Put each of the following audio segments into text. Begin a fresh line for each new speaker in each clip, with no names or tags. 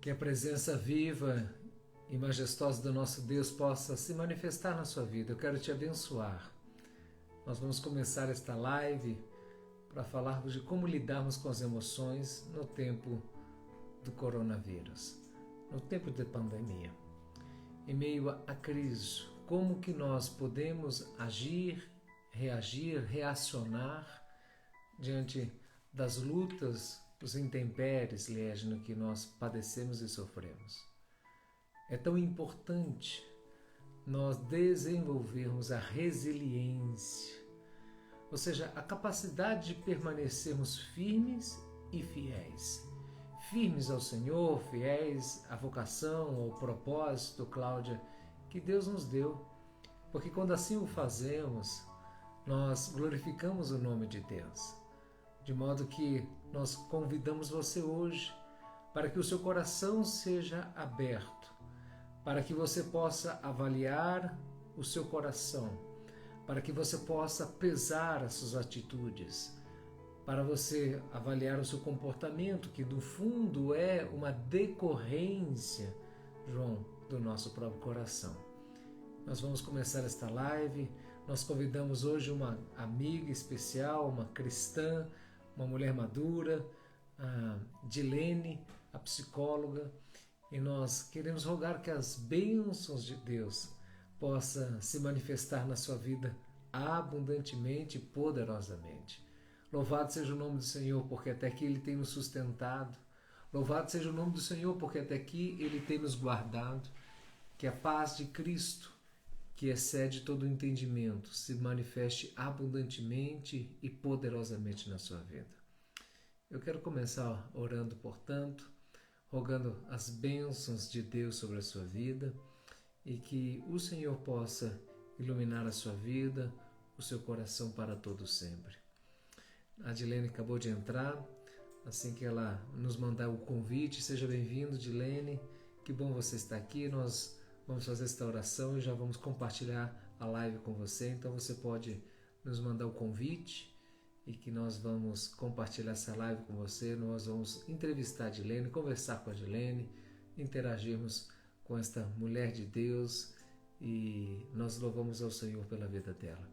Que a presença viva e majestosa do nosso Deus possa se manifestar na sua vida. Eu quero te abençoar. Nós vamos começar esta live para falarmos de como lidarmos com as emoções no tempo do coronavírus, no tempo de pandemia. Em meio à crise, como que nós podemos agir, reagir, reacionar diante das lutas, os intempéries, Liege, que nós padecemos e sofremos. É tão importante nós desenvolvermos a resiliência, ou seja, a capacidade de permanecermos firmes e fiéis. Firmes ao Senhor, fiéis à vocação, ao propósito, Cláudia, que Deus nos deu. Porque quando assim o fazemos, nós glorificamos o nome de Deus. De modo que nós convidamos você hoje para que o seu coração seja aberto, para que você possa avaliar o seu coração, para que você possa pesar as suas atitudes, para você avaliar o seu comportamento, que no fundo é uma decorrência, João, do nosso próprio coração. Nós vamos começar esta live. Nós convidamos hoje uma amiga especial, uma cristã, uma mulher madura, a Dilene, a psicóloga, e nós queremos rogar que as bênçãos de Deus possam se manifestar na sua vida abundantemente e poderosamente. Louvado seja o nome do Senhor, porque até aqui Ele tem nos sustentado. Louvado seja o nome do Senhor, porque até aqui Ele tem nos guardado. Que a paz de Cristo, que excede todo o entendimento, se manifeste abundantemente e poderosamente na sua vida. Eu quero começar orando, portanto, rogando as bênçãos de Deus sobre a sua vida e que o Senhor possa iluminar a sua vida, o seu coração para todo sempre. A Dilene acabou de entrar, assim que ela nos mandar o convite, seja bem-vindo, Dilene, que bom você estar aqui. Nós vamos fazer esta oração e já vamos compartilhar a live com você, então você pode nos mandar o convite e que nós vamos compartilhar essa live com você. Nós vamos entrevistar a Dilene, conversar com a Dilene, interagirmos com esta mulher de Deus e nós louvamos ao Senhor pela vida dela.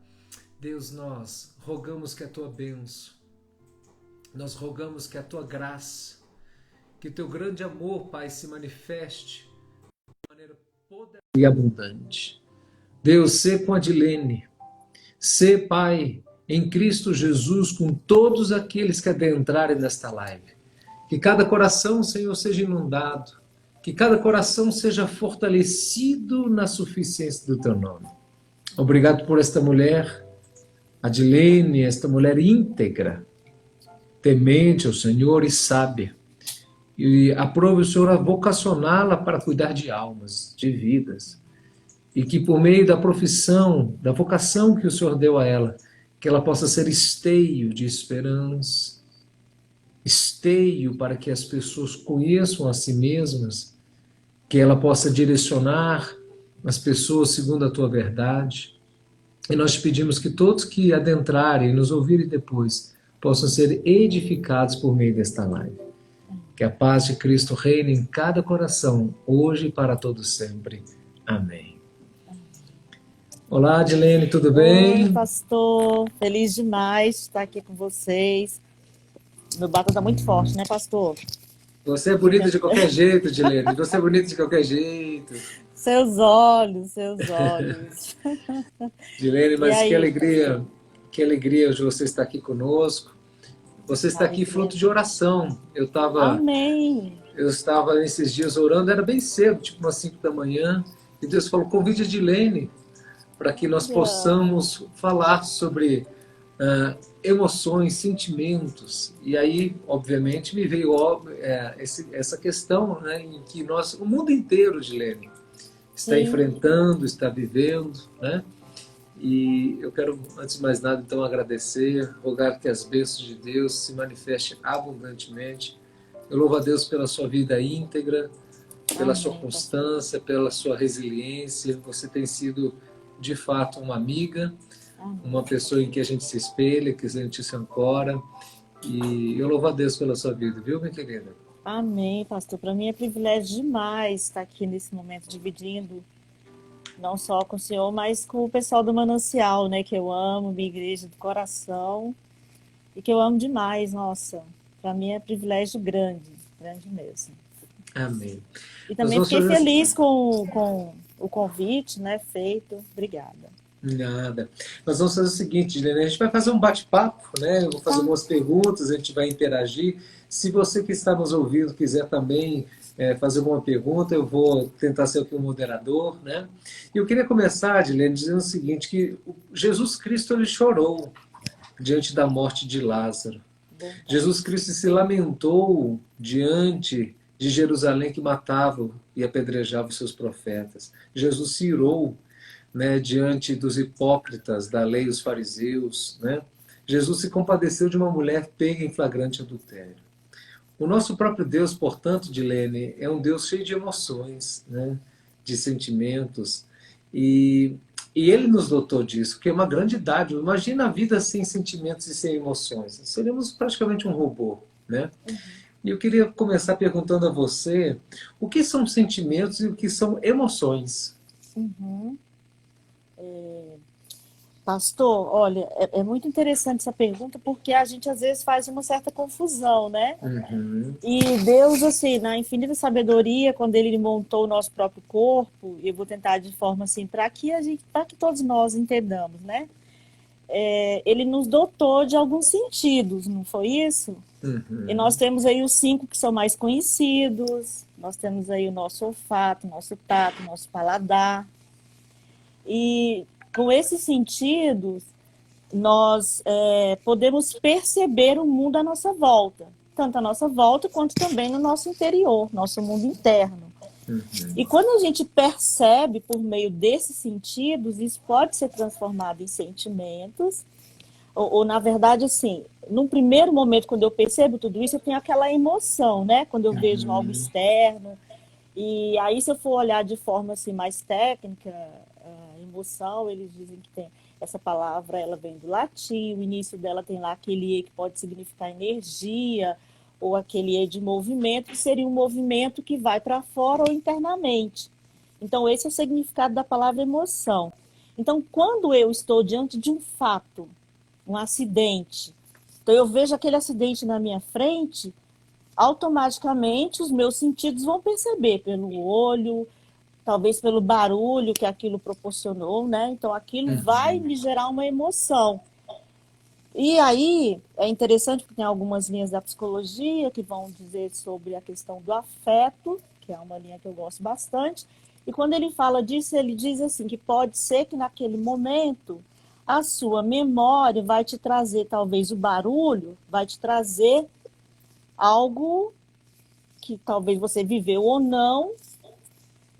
Deus, nós rogamos que a tua bênção, nós rogamos que a tua graça, que o teu grande amor, Pai, se manifeste de maneira poderosa e abundante. Deus, sê com a Dilene, sê, Pai, em Cristo Jesus, com todos aqueles que adentrarem nesta live. Que cada coração, Senhor, seja inundado, que cada coração seja fortalecido na suficiência do teu nome. Obrigado por esta mulher, a Dilene, esta mulher íntegra, temente ao Senhor e sábia. E aprove o Senhor a vocacioná-la para cuidar de almas, de vidas. E que por meio da profissão, da vocação que o Senhor deu a ela, que ela possa ser esteio de esperança, esteio para que as pessoas conheçam a si mesmas, que ela possa direcionar as pessoas segundo a tua verdade. E nós te pedimos que todos que adentrarem e nos ouvirem depois possam ser edificados por meio desta live. Que a paz de Cristo reine em cada coração, hoje e para todos sempre. Amém. Olá, Dilene, tudo bem?
Oi, pastor. Feliz demais de estar aqui com vocês. Meu batom está muito forte, né, pastor?
Você é bonita de qualquer jeito, Dilene. Você é bonita de qualquer jeito.
Seus olhos, seus olhos.
Dilene, mas
aí,
que alegria hoje você estar aqui conosco. Você está aqui fruto de oração.
Amém.
Eu estava nesses dias orando, era bem cedo, tipo umas 5 da manhã, e Deus falou, convide a Dilene para que nós possamos falar sobre emoções, sentimentos. E aí, obviamente, me veio essa questão, né, em que o mundo inteiro, Dilene, está enfrentando, está vivendo, né? E eu quero, antes de mais nada, então, agradecer, rogar que as bênçãos de Deus se manifestem abundantemente. Eu louvo a Deus pela sua vida íntegra, pela sua constância, pela sua resiliência. Você tem sido, de fato, uma amiga, uma pessoa em que a gente se espelha, que a gente se ancora. E eu louvo a Deus pela sua vida, viu, minha querida?
Amém, pastor. Para mim é privilégio demais estar aqui nesse momento dividindo, não só com o senhor, mas com o pessoal do Manancial, né? Que eu amo, minha igreja do coração, e que eu amo demais, nossa. Para mim é privilégio grande, grande mesmo.
Amém.
E
Nós
também
vamos
fiquei
fazer assim.
feliz com o convite, né? Feito. Obrigada.
Nada. Nós vamos fazer o seguinte, Helena, a gente vai fazer um bate-papo, né? Eu vou fazer
Tá.
algumas perguntas, a gente vai interagir. Se você que está nos ouvindo quiser também fazer alguma pergunta, eu vou tentar ser aqui o moderador, né? E eu queria começar, Helena, dizendo o seguinte, que Jesus Cristo ele chorou diante da morte de Lázaro. Jesus
Verdade.
Cristo se lamentou diante de Jerusalém que matava e apedrejava os seus profetas. Jesus se irou, né, diante dos hipócritas da lei, os fariseus. Né? Jesus se compadeceu de uma mulher pega em flagrante adultério. O nosso próprio Deus, portanto, Dilene, é um Deus cheio de emoções, né, de sentimentos, e, e Ele nos dotou disso, que é uma grande dádiva. Imagina a vida sem sentimentos e sem emoções. Seríamos praticamente um robô. Né?
Uhum.
E eu queria começar perguntando a você o que são sentimentos e o que são emoções.
Uhum. Pastor, olha, é muito interessante essa pergunta porque a gente às vezes faz uma certa confusão, né?
Uhum.
E Deus, assim, na infinita sabedoria, quando Ele montou o nosso próprio corpo, e eu vou tentar de forma assim, para que todos nós entendamos, né? Ele nos dotou de alguns sentidos, não foi isso? E nós
Uhum.
temos aí os 5 que são mais conhecidos, nós temos aí o nosso olfato, nosso tato, nosso paladar. E com esses sentidos, nós podemos perceber o mundo à nossa volta, tanto à nossa volta quanto também no nosso interior, nosso mundo interno. E
Uhum.
quando a gente percebe por meio desses sentidos, isso pode ser transformado em sentimentos, ou na verdade, assim, num primeiro momento, quando eu percebo tudo isso, eu tenho aquela emoção, né? Quando eu vejo algo
Uhum.
externo. E aí, se eu for olhar de forma assim, mais técnica, a emoção, eles dizem que tem essa palavra, ela vem do latim, o início dela tem lá aquele E que pode significar energia, ou aquele E de movimento, que seria um movimento que vai para fora ou internamente. Então, esse é o significado da palavra emoção. Então, quando eu estou diante de um fato, um acidente, então eu vejo aquele acidente na minha frente, automaticamente os meus sentidos vão perceber pelo olho, talvez pelo barulho que aquilo proporcionou, né? Então aquilo vai
Uhum.
me gerar uma emoção. E aí é interessante porque tem algumas linhas da psicologia que vão dizer sobre a questão do afeto, que é uma linha que eu gosto bastante. E quando ele fala disso, ele diz assim que pode ser que naquele momento a sua memória vai te trazer talvez o barulho, vai te trazer algo que talvez você viveu ou não,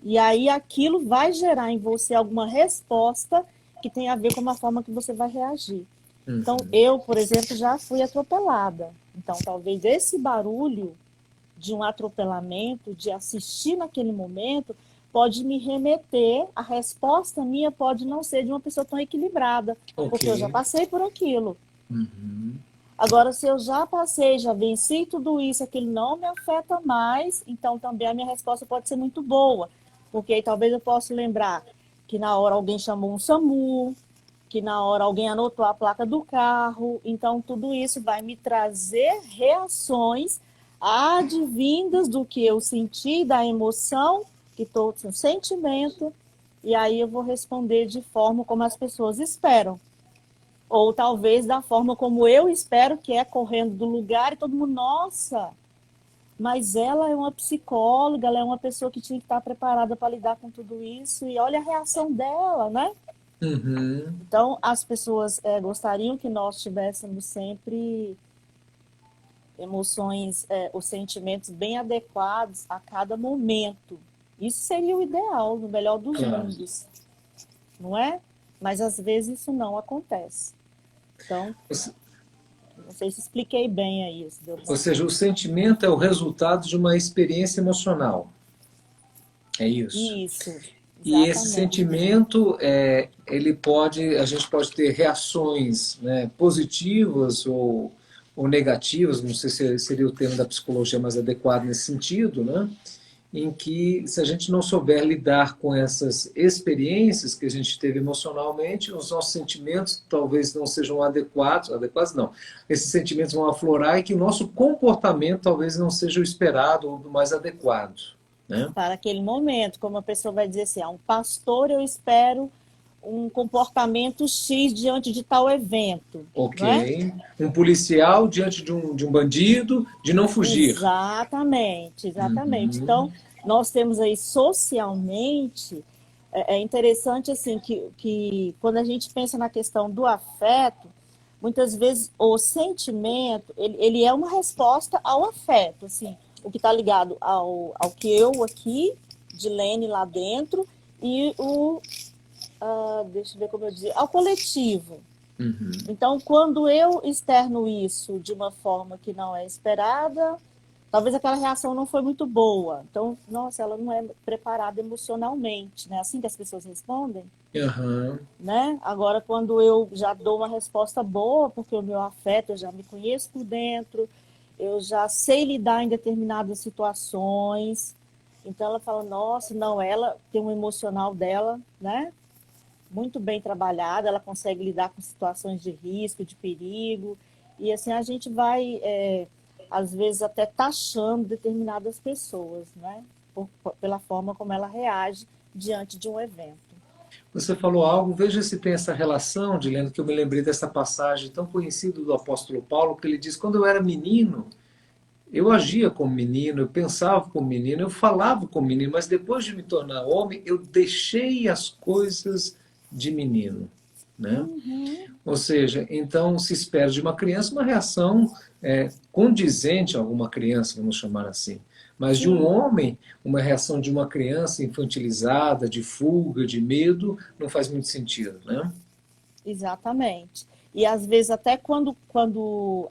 e aí aquilo vai gerar em você alguma resposta que tem a ver com a forma que você vai reagir. Então,
Uhum.
eu, por exemplo, já fui atropelada. Então, talvez esse barulho de um atropelamento, de assistir naquele momento, pode me remeter, a resposta minha pode não ser de uma pessoa tão equilibrada,
Ok.
porque eu já passei por aquilo.
Uhum.
Agora, se eu já passei, já venci tudo isso, aquilo não me afeta mais, então também a minha resposta pode ser muito boa. Porque aí talvez eu possa lembrar que na hora alguém chamou um SAMU, que na hora alguém anotou a placa do carro. Então, tudo isso vai me trazer reações advindas do que eu senti, da emoção, que estou um sentimento, e aí eu vou responder de forma como as pessoas esperam. Ou talvez da forma como eu espero, que é correndo do lugar e todo mundo, nossa, mas ela é uma psicóloga, ela é uma pessoa que tinha que estar preparada para lidar com tudo isso, e olha a reação dela, né?
Uhum.
Então, as pessoas gostariam que nós tivéssemos sempre emoções, os sentimentos bem adequados a cada momento. Isso seria o ideal, no melhor dos
Claro.
mundos, não é? Mas às vezes isso não acontece. Então, não sei se expliquei bem aí, se deu
Ou
para.
seja, o sentimento é o resultado de uma experiência emocional. É isso.
Isso,
E esse
exatamente.
sentimento, a gente pode ter reações, né, positivas ou negativas, não sei se seria o termo da psicologia mais adequado nesse sentido, né? Em que, se a gente não souber lidar com essas experiências que a gente teve emocionalmente, os nossos sentimentos talvez não sejam adequados não, esses sentimentos vão aflorar e que o nosso comportamento talvez não seja o esperado ou o mais adequado, né?
Para aquele momento, como a pessoa vai dizer assim, um pastor eu espero um comportamento X diante de tal evento, não é?
Ok. Um policial diante de um bandido, de não fugir.
Exatamente, exatamente. Então,
Uhum.
nós temos aí socialmente, é interessante assim que quando a gente pensa na questão do afeto, muitas vezes o sentimento, ele é uma resposta ao afeto, assim, o que está ligado ao que eu aqui, de Lene lá dentro, e deixa eu ver como eu dizer, ao coletivo.
Uhum.
Então, quando eu externo isso de uma forma que não é esperada, talvez aquela reação não foi muito boa. Então, nossa, ela não é preparada emocionalmente, né? Assim que as pessoas respondem,
Uhum.
né? Agora, quando eu já dou uma resposta boa, porque o meu afeto, eu já me conheço por dentro, eu já sei lidar em determinadas situações. Então, ela fala, nossa, não, ela tem um emocional dela, né? Muito bem trabalhada, ela consegue lidar com situações de risco, de perigo, e assim a gente vai, às vezes, até taxando determinadas pessoas, né? Pela forma como ela reage diante de um evento.
Você falou algo, veja se tem essa relação, Dilene, que eu me lembrei dessa passagem tão conhecida do apóstolo Paulo, que ele diz: quando eu era menino, eu agia como menino, eu pensava como menino, eu falava como menino, mas depois de me tornar homem, eu deixei as coisas de menino, né?
Uhum.
Ou seja, então se espera de uma criança uma reação condizente a alguma criança, vamos chamar assim. Mas de um
Sim,
homem, uma reação de uma criança infantilizada, de fuga, de medo, não faz muito sentido, né?
exatamente. E às vezes até quando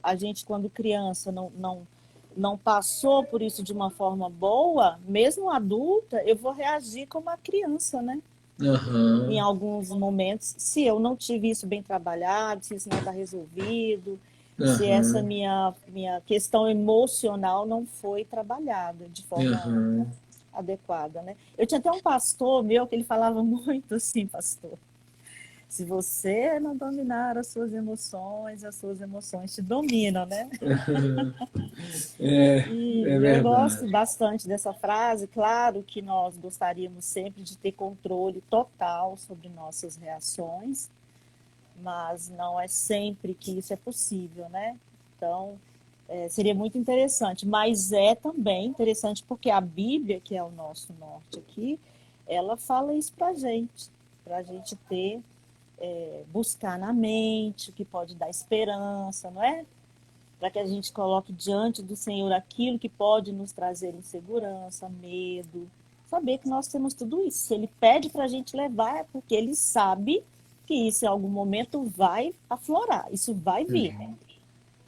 a gente, quando criança, não passou por isso de uma forma boa, mesmo adulta, eu vou reagir como a criança, né? Em
Aham,
alguns momentos, se eu não tive isso bem trabalhado, se isso não está resolvido, se essa
aham,
minha questão emocional não foi trabalhada de forma
aham.
adequada, né? Eu tinha até um pastor meu que ele falava muito assim, pastor, se você não dominar as suas emoções te dominam, né?
É, é
E eu gosto
verdade.
bastante dessa frase. Claro que nós gostaríamos sempre de ter controle total sobre nossas reações, mas não é sempre que isso é possível, né? Então, seria muito interessante. Mas é também interessante porque a Bíblia, que é o nosso norte aqui, ela fala isso para a gente ter, buscar na mente o que pode dar esperança, não é? Para que a gente coloque diante do Senhor aquilo que pode nos trazer insegurança, medo. Saber que nós temos tudo isso. Se Ele pede para a gente levar, é porque Ele sabe que isso em algum momento vai aflorar, isso vai vir.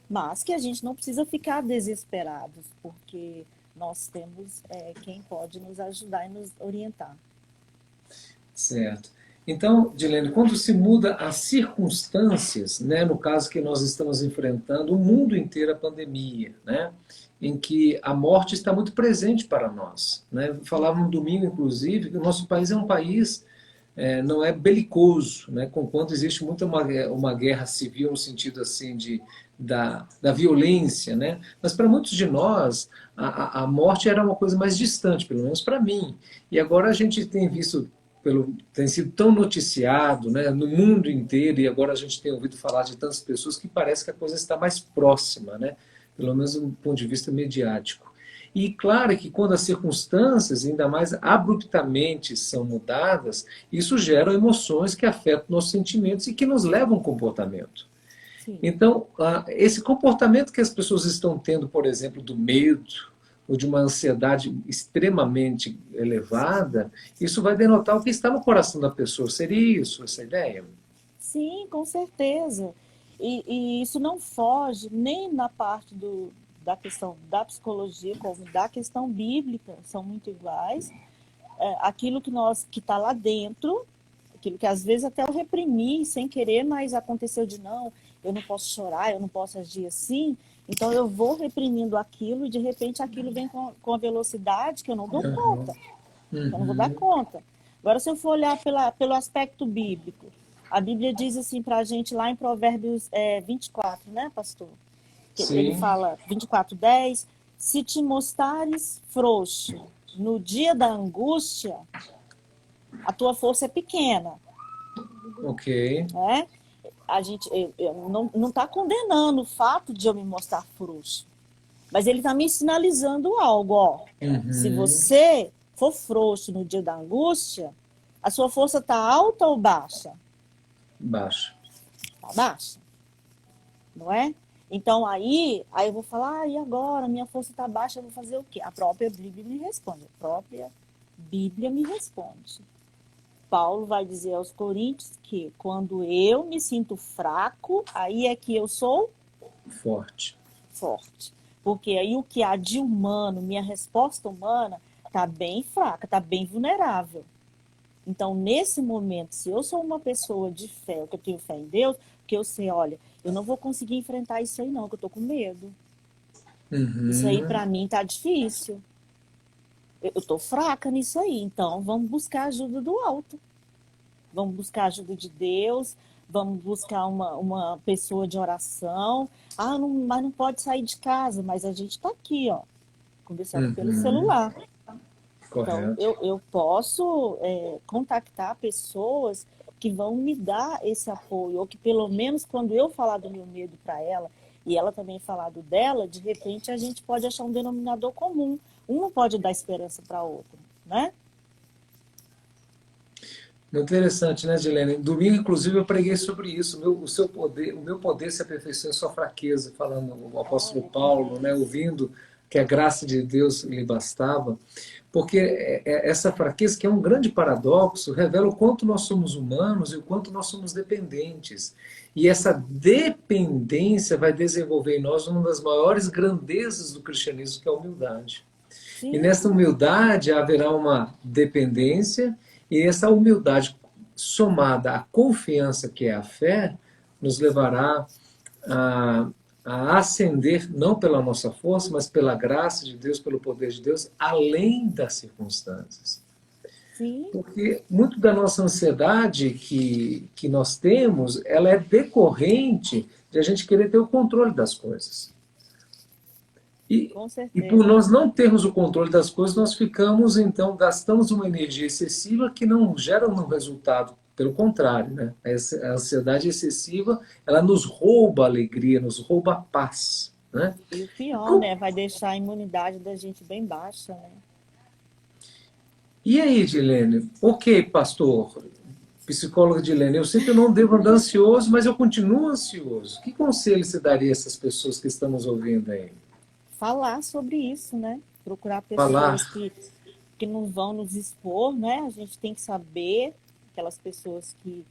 Mas que a gente não precisa ficar desesperados, porque nós temos quem pode nos ajudar e nos orientar.
Certo. Então, Dilene, quando se muda as circunstâncias, né, no caso que nós estamos enfrentando o mundo inteiro a pandemia, né, em que a morte está muito presente para nós, né? Falava no domingo, inclusive, que o nosso país é um país não é belicoso, né? Conquanto existe muito uma guerra civil no sentido assim da violência, né? Mas para muitos de nós a morte era uma coisa mais distante, pelo menos para mim. E agora a gente tem visto tem sido tão noticiado, né, no mundo inteiro, e agora a gente tem ouvido falar de tantas pessoas que parece que a coisa está mais próxima, né, pelo menos do ponto de vista mediático. E claro que quando as circunstâncias, ainda mais abruptamente, são mudadas, isso gera emoções que afetam nossos sentimentos e que nos levam ao comportamento.
Sim.
Então, esse comportamento que as pessoas estão tendo, por exemplo, do medo ou de uma ansiedade extremamente elevada, isso vai denotar o que está no coração da pessoa. Seria isso, essa ideia?
Sim, com certeza. E isso não foge nem na parte da questão da psicologia, como da questão bíblica, são muito iguais. Aquilo que está lá dentro, aquilo que às vezes até eu reprimi sem querer, mas aconteceu de não, eu não posso chorar, eu não posso agir assim. Então eu vou reprimindo aquilo e de repente aquilo vem com a velocidade que eu não dou conta. Eu não vou dar conta. Agora, se eu for olhar pelo aspecto bíblico, a Bíblia diz assim para a gente lá em Provérbios 24, né, pastor? Ele
Sim.
fala, 24:10, se te mostrares frouxo no dia da angústia, a tua força é pequena,
Ok.
né? A gente não está condenando o fato de eu me mostrar frouxo, mas ele está me sinalizando algo, ó. Se
Uhum.
você for frouxo no dia da angústia, a sua força está alta ou baixa?
Baixo.
Está baixa, não é? Então aí eu vou falar, e agora? Minha força está baixa, eu vou fazer o quê? A própria Bíblia me responde. A própria Bíblia me responde. Paulo vai dizer aos Coríntios que quando eu me sinto fraco, aí é que eu sou
Forte.
forte. Porque aí o que há de humano, minha resposta humana, está bem fraca, está bem vulnerável. Então, nesse momento, se eu sou uma pessoa de fé, que eu tenho fé em Deus, que eu sei, olha, eu não vou conseguir enfrentar isso aí não, que eu tô com medo. Isso aí
Uhum.
para mim tá difícil. Eu tô fraca nisso aí. Então, vamos buscar ajuda do alto. Vamos buscar ajuda de Deus, vamos buscar uma pessoa de oração. Ah, não, mas não pode sair de casa, mas a gente está aqui, ó, conversando pelo
Uhum.
celular. Então,
Correto.
eu posso contactar pessoas que vão me dar esse apoio, ou que pelo menos quando eu falar do meu medo para ela, e ela também falar do dela, de repente a gente pode achar um denominador comum. Uma pode dar esperança para a outra, né?
Muito interessante, né, Dilene? Domingo, inclusive, eu preguei sobre isso. O meu poder se aperfeiçoa em sua fraqueza, falando o apóstolo
Olha que
Paulo, né,
mais.
ouvindo que a graça de Deus lhe bastava. Porque essa fraqueza, que é um grande paradoxo, revela o quanto nós somos humanos e o quanto nós somos dependentes. E essa dependência vai desenvolver em nós uma das maiores grandezas do cristianismo, que é a humildade. E nessa
Sim,
humildade haverá uma dependência, e essa humildade somada à confiança que é a fé, nos levará a, a ascender, não pela nossa força, mas pela graça de Deus, pelo poder de Deus, além das circunstâncias.
sim,
Porque muito da nossa ansiedade que nós temos, ela é decorrente de a gente querer ter o controle das coisas. E,
com
e por
certeza.
nós não termos o controle das coisas, nós ficamos, então, gastamos uma energia excessiva que não gera um resultado. Pelo contrário, né? A ansiedade excessiva, ela nos rouba a alegria, nos rouba a paz. Né?
E o pior, né? Vai deixar a imunidade da gente bem baixa, né?
E aí, Dilene? Ok, pastor, psicóloga Dilene, eu sei que eu não devo andar ansioso, mas eu continuo ansioso. Que conselho você daria a essas pessoas que estamos ouvindo aí?
Falar sobre isso, né? Procurar pessoas
Falar.
que não vão nos expor, né? A gente tem que saber, aquelas pessoas que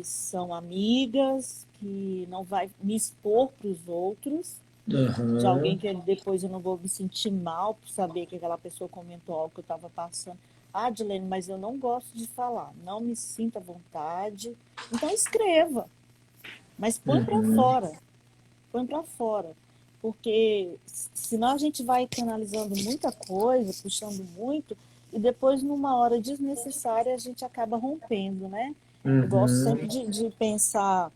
são amigas, que não vai me expor para os outros, de alguém
Uhum.
que depois eu não vou me sentir mal por saber que aquela pessoa comentou algo que eu estava passando. Ah, Dilene, mas eu não gosto de falar, não me sinto à vontade. Então escreva, mas
Uhum.
põe para fora, porque senão a gente vai canalizando muita coisa, puxando muito, e depois numa hora desnecessária a gente acaba rompendo, né? Eu gosto sempre
Uhum.
de pensar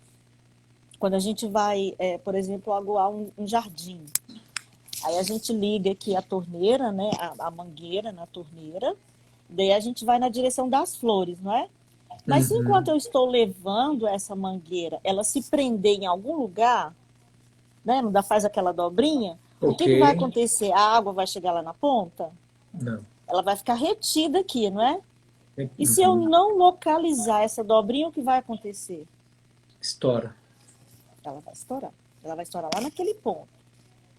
quando a gente vai, por exemplo, aguar um jardim. Aí a gente liga aqui a torneira, né? A mangueira na torneira. Daí a gente vai na direção das flores, não é? Mas se enquanto
Uhum.
eu estou levando essa mangueira, ela se prender em algum lugar, né? Não dá, faz aquela dobrinha, o
Ok.
que vai acontecer? A água vai chegar lá na ponta?
Não.
Ela vai ficar retida aqui, não é? E se eu
Uhum.
não localizar essa dobrinha, o que vai acontecer?
Estoura.
Ela vai estourar. Ela vai estourar lá naquele ponto.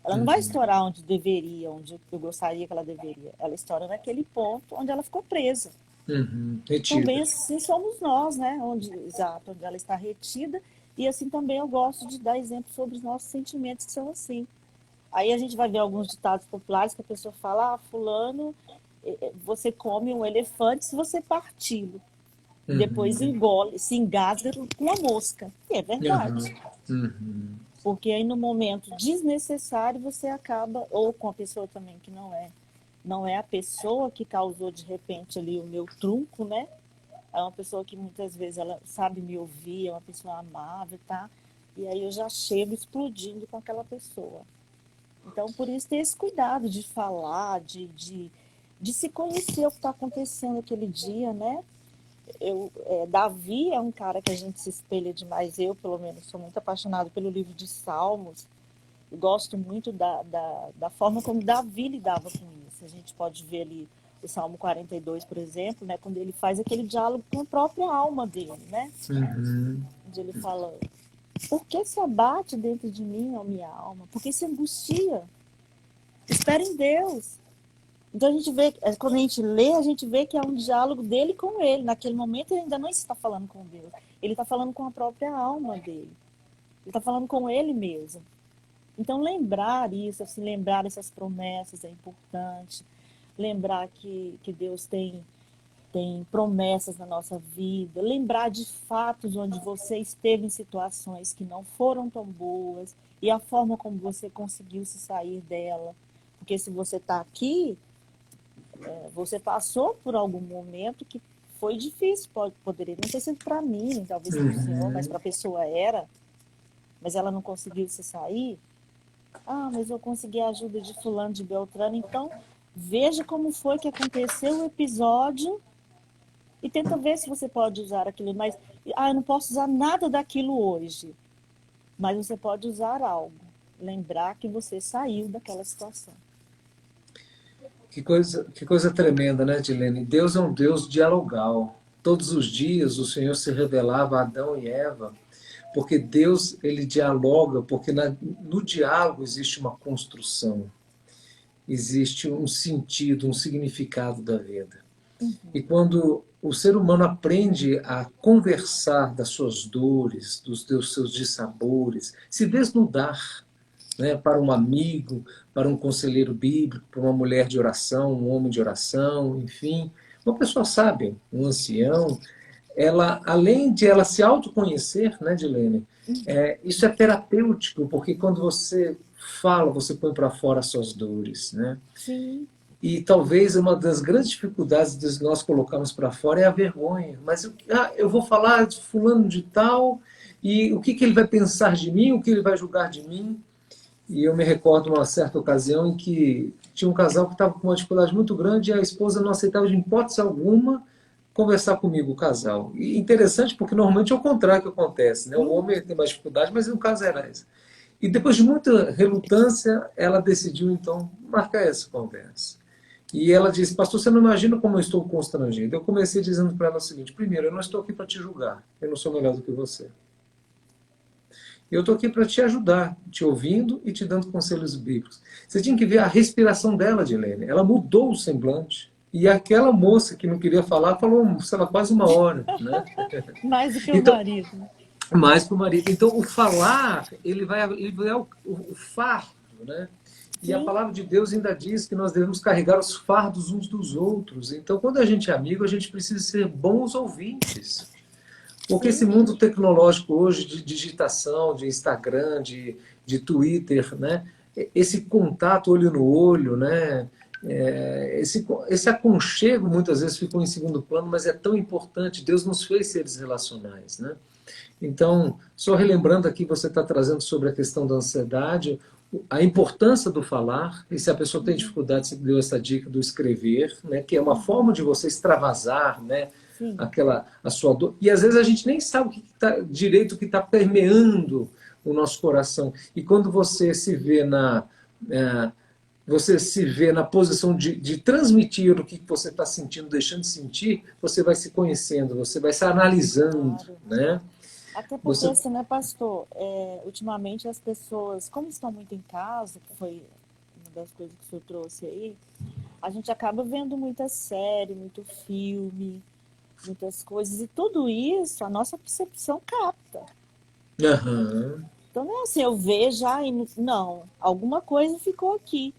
Ela não vai
Uhum.
estourar onde deveria, onde eu gostaria que ela deveria. Ela estoura naquele ponto onde ela ficou presa.
Uhum.
Também
Retida.
assim somos nós, né? Exato, onde ela está retida. E assim também eu gosto de dar exemplos sobre os nossos sentimentos que são assim. Aí a gente vai ver alguns ditados populares que a pessoa fala, ah, fulano, você come um elefante se você parti-lo. Depois
Uhum.
engole, se engasga com uma mosca. E é
Uhum.
verdade.
Uhum.
Porque aí no momento desnecessário você acaba, ou com a pessoa também que não é a pessoa que causou de repente ali o meu trunco, né? É uma pessoa que muitas vezes ela sabe me ouvir, é uma pessoa amável, tá? E aí eu já chego explodindo com aquela pessoa. Então, por isso, ter esse cuidado de falar, de se conhecer o que está acontecendo aquele dia, né? Davi é um cara que a gente se espelha demais. Eu, pelo menos, sou muito apaixonado pelo livro de Salmos. Eu gosto muito da forma como Davi lidava com isso. A gente pode ver ali o Salmo 42, por exemplo, né? Quando ele faz aquele diálogo com a própria alma dele, né?
Uhum.
Onde ele fala: por que se abate dentro de mim, ó minha alma? Por que se angustia? Espera em Deus. Então a gente vê, quando a gente lê, a gente vê que é um diálogo dele com ele. Naquele momento ele ainda não está falando com Deus. Ele está falando com a própria alma dele. Ele está falando com ele mesmo. Então lembrar isso, assim, lembrar essas promessas é importante. Lembrar que Deus tem promessas na nossa vida. Lembrar de fatos onde você esteve em situações que não foram tão boas e a forma como você conseguiu se sair dela. Porque se você está aqui, você passou por algum momento que foi difícil, poderia não ter sido para mim, talvez para o senhor, mas para a pessoa era, mas ela não conseguiu se sair. Ah, mas eu consegui a ajuda de fulano, de Beltrano. Então, veja como foi que aconteceu o episódio e tenta ver se você pode usar aquilo. Mas, eu não posso usar nada daquilo hoje, mas você pode usar algo. Lembrar que você saiu daquela situação.
Que coisa tremenda, né, Dilene? Deus é um Deus dialogal. Todos os dias o Senhor se revelava a Adão e Eva, porque Deus, ele dialoga, porque no diálogo existe uma construção, existe um sentido, um significado da vida. E quando o ser humano aprende a conversar das suas dores, dos seus dissabores, se desnudar, né, para um amigo, para um conselheiro bíblico, para uma mulher de oração, um homem de oração, enfim, uma pessoa sábia, um ancião, ela, além de ela se autoconhecer, né, Dilene, isso é terapêutico, porque quando você fala, você põe para fora as suas dores, né?
Sim.
E talvez uma das grandes dificuldades de nós colocarmos para fora é a vergonha. Mas eu vou falar de fulano de tal, e o que ele vai pensar de mim, o que ele vai julgar de mim. E eu me recordo uma certa ocasião em que tinha um casal que estava com uma dificuldade muito grande e a esposa não aceitava de hipótese alguma conversar comigo, o casal. E interessante porque normalmente é o contrário que acontece, né? O homem tem mais dificuldade, mas no caso era esse. E depois de muita relutância, ela decidiu então marcar essa conversa. E ela disse: pastor, você não imagina como eu estou constrangido. Eu comecei dizendo para ela o seguinte: primeiro, eu não estou aqui para te julgar, eu não sou melhor do que você. Eu estou aqui para te ajudar, te ouvindo e te dando conselhos bíblicos. Você tinha que ver a respiração dela, Dilene. Ela mudou o semblante. E aquela moça que não queria falar, falou, sei lá, quase uma hora. Né?
Mais do que o
Então,
marido.
mais que o marido. Então, o falar, ele vai o fardo, né? E a
Sim.
palavra de Deus ainda diz que nós devemos carregar os fardos uns dos outros. Então, quando a gente é amigo, a gente precisa ser bons ouvintes. Porque esse mundo tecnológico hoje de digitação, de Instagram, de Twitter, né? Esse contato olho no olho, né? Esse aconchego muitas vezes ficou em segundo plano, mas é tão importante. Deus nos fez seres relacionais, né? Então, só relembrando aqui, você está trazendo sobre a questão da ansiedade, a importância do falar, e se a pessoa tem dificuldade, você deu essa dica do escrever, né, que é uma forma de você extravasar, né,
Sim.
a sua dor. E às vezes a gente nem sabe o que tá, direito o que está permeando o nosso coração. E quando você se vê na posição de transmitir o que você está sentindo, deixando de sentir, você vai se conhecendo, você vai se analisando,
Claro.
né?
Até porque,
Você,
assim, né, pastor? Ultimamente as pessoas, como estão muito em casa, que foi uma das coisas que o senhor trouxe aí, a gente acaba vendo muita série, muito filme, muitas coisas, e tudo isso a nossa percepção capta.
aham,
Então não é assim, eu vejo, não, alguma coisa ficou aqui.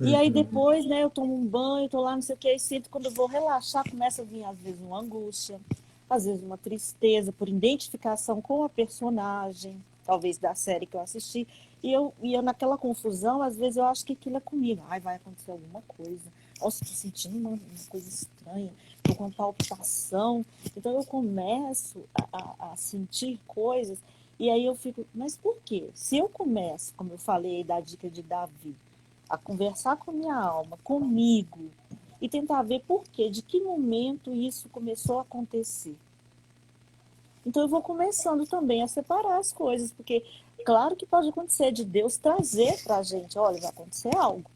E aí
uhum,
depois, né, eu tomo um banho, tô lá, não sei o que, aí sinto quando eu vou relaxar, começa a vir às vezes uma angústia, às vezes uma tristeza por identificação com a personagem. talvez da série que eu assisti, e eu naquela confusão, às vezes eu acho que aquilo é comigo. Ai, vai acontecer alguma coisa. Nossa, estou sentindo uma coisa estranha, estou com uma palpitação. Então eu começo a sentir coisas, e aí eu fico, mas por quê? Se eu começo, como eu falei da dica de Davi, a conversar com a minha alma, comigo, e tentar ver por quê, de que momento isso começou a acontecer. Então eu vou começando também a separar as coisas, porque claro que pode acontecer de Deus trazer para a gente, olha, vai acontecer algo.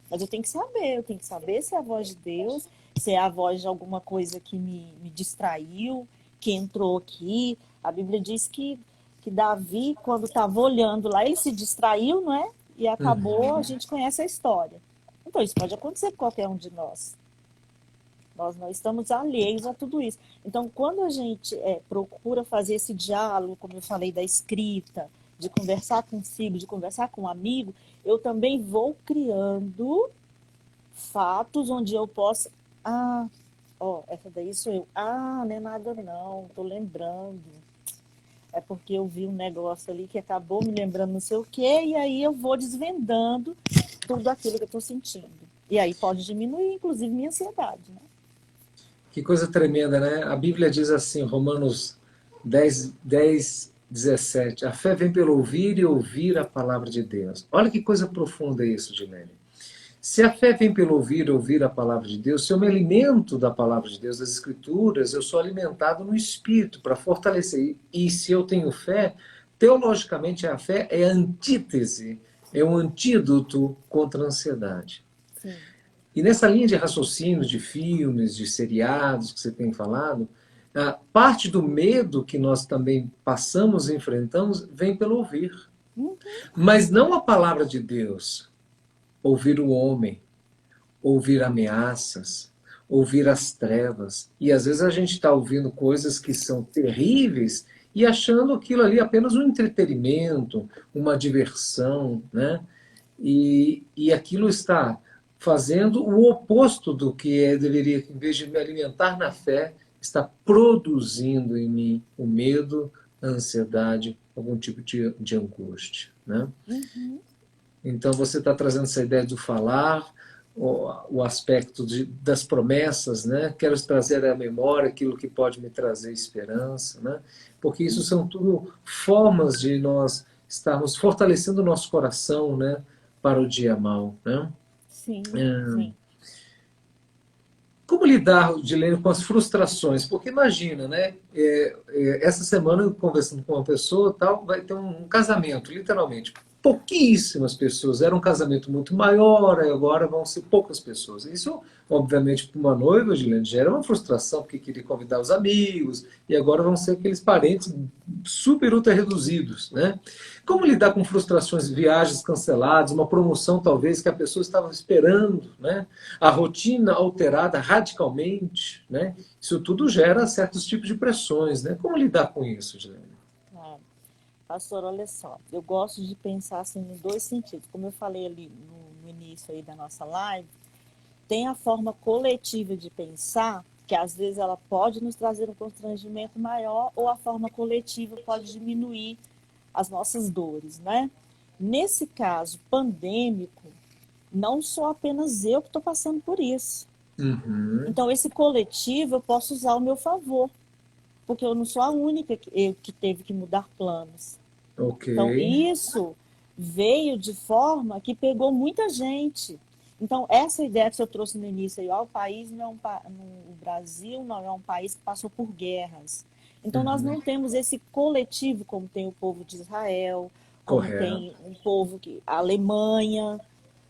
Mas eu tenho que saber se é a voz de Deus, se é a voz de alguma coisa que me distraiu, que entrou aqui. A Bíblia diz que Davi, quando estava olhando lá, ele se distraiu, não é? E acabou, a gente conhece a história. Então isso pode acontecer com qualquer um de nós. Nós não estamos alheios a tudo isso. Então, quando a gente procura fazer esse diálogo, como eu falei, da escrita, de conversar consigo, de conversar com um amigo, eu também vou criando fatos onde eu possa... Ah, ó, essa daí sou eu. Ah, não é nada não, tô lembrando. É porque eu vi um negócio ali que acabou me lembrando não sei o quê, e aí eu vou desvendando tudo aquilo que eu tô sentindo. E aí pode diminuir, inclusive, minha ansiedade, né?
Que coisa tremenda, né? A Bíblia diz assim, Romanos 10, 17, a fé vem pelo ouvir e ouvir a palavra de Deus. Olha que coisa profunda isso, Gilene. Se a fé vem pelo ouvir e ouvir a palavra de Deus, se eu me alimento da palavra de Deus, das Escrituras, eu sou alimentado no Espírito para fortalecer. E se eu tenho fé, teologicamente a fé é a antítese, é um antídoto contra a ansiedade.
Sim.
E nessa linha de raciocínio, de filmes, de seriados que você tem falado, a parte do medo que nós também passamos e enfrentamos vem pelo ouvir. Mas não a palavra de Deus. Ouvir o homem, ouvir ameaças, ouvir as trevas. E às vezes a gente está ouvindo coisas que são terríveis e achando aquilo ali apenas um entretenimento, uma diversão, né? E aquilo está fazendo o oposto do que deveria, em vez de me alimentar na fé, está produzindo em mim o medo, a ansiedade, algum tipo de angústia, né?
Uhum.
Então você está trazendo essa ideia do falar, o aspecto das promessas, né? Quero trazer à memória aquilo que pode me trazer esperança, né? Porque isso são tudo formas de nós estarmos fortalecendo o nosso coração, né? Para o dia mau, né?
Sim, sim.
Como lidar, Dilene, com as frustrações? Porque imagina, né? Essa semana eu conversando com uma pessoa, tal, vai ter um casamento, literalmente. Pouquíssimas pessoas. Era um casamento muito maior, agora vão ser poucas pessoas. Isso, obviamente, para uma noiva, Dilene, gera uma frustração, porque queria convidar os amigos, e agora vão ser aqueles parentes super ultra reduzidos, né? Como lidar com frustrações, viagens canceladas, uma promoção talvez que a pessoa estava esperando, né? A rotina alterada radicalmente, né? Isso tudo gera certos tipos de pressões, né? Como lidar com isso, Gilene?
Ah, pastor, olha só, eu gosto de pensar assim nos dois sentidos. Como eu falei ali no início aí da nossa live, tem a forma coletiva de pensar, que às vezes ela pode nos trazer um constrangimento maior, ou a forma coletiva pode diminuir as nossas dores, né? Nesse caso pandêmico, não sou apenas eu que estou passando por isso.
Uhum.
Então, esse coletivo eu posso usar ao meu favor, porque eu não sou a única que teve que mudar planos.
Ok.
Então, isso veio de forma que pegou muita gente. Então, essa ideia que eu trouxe no início, aí, ó, o país não é o Brasil não é um país que passou por guerras. Então, nós
Uhum.
não temos esse coletivo como tem o povo de Israel, como
Correto.
tem um povo a Alemanha,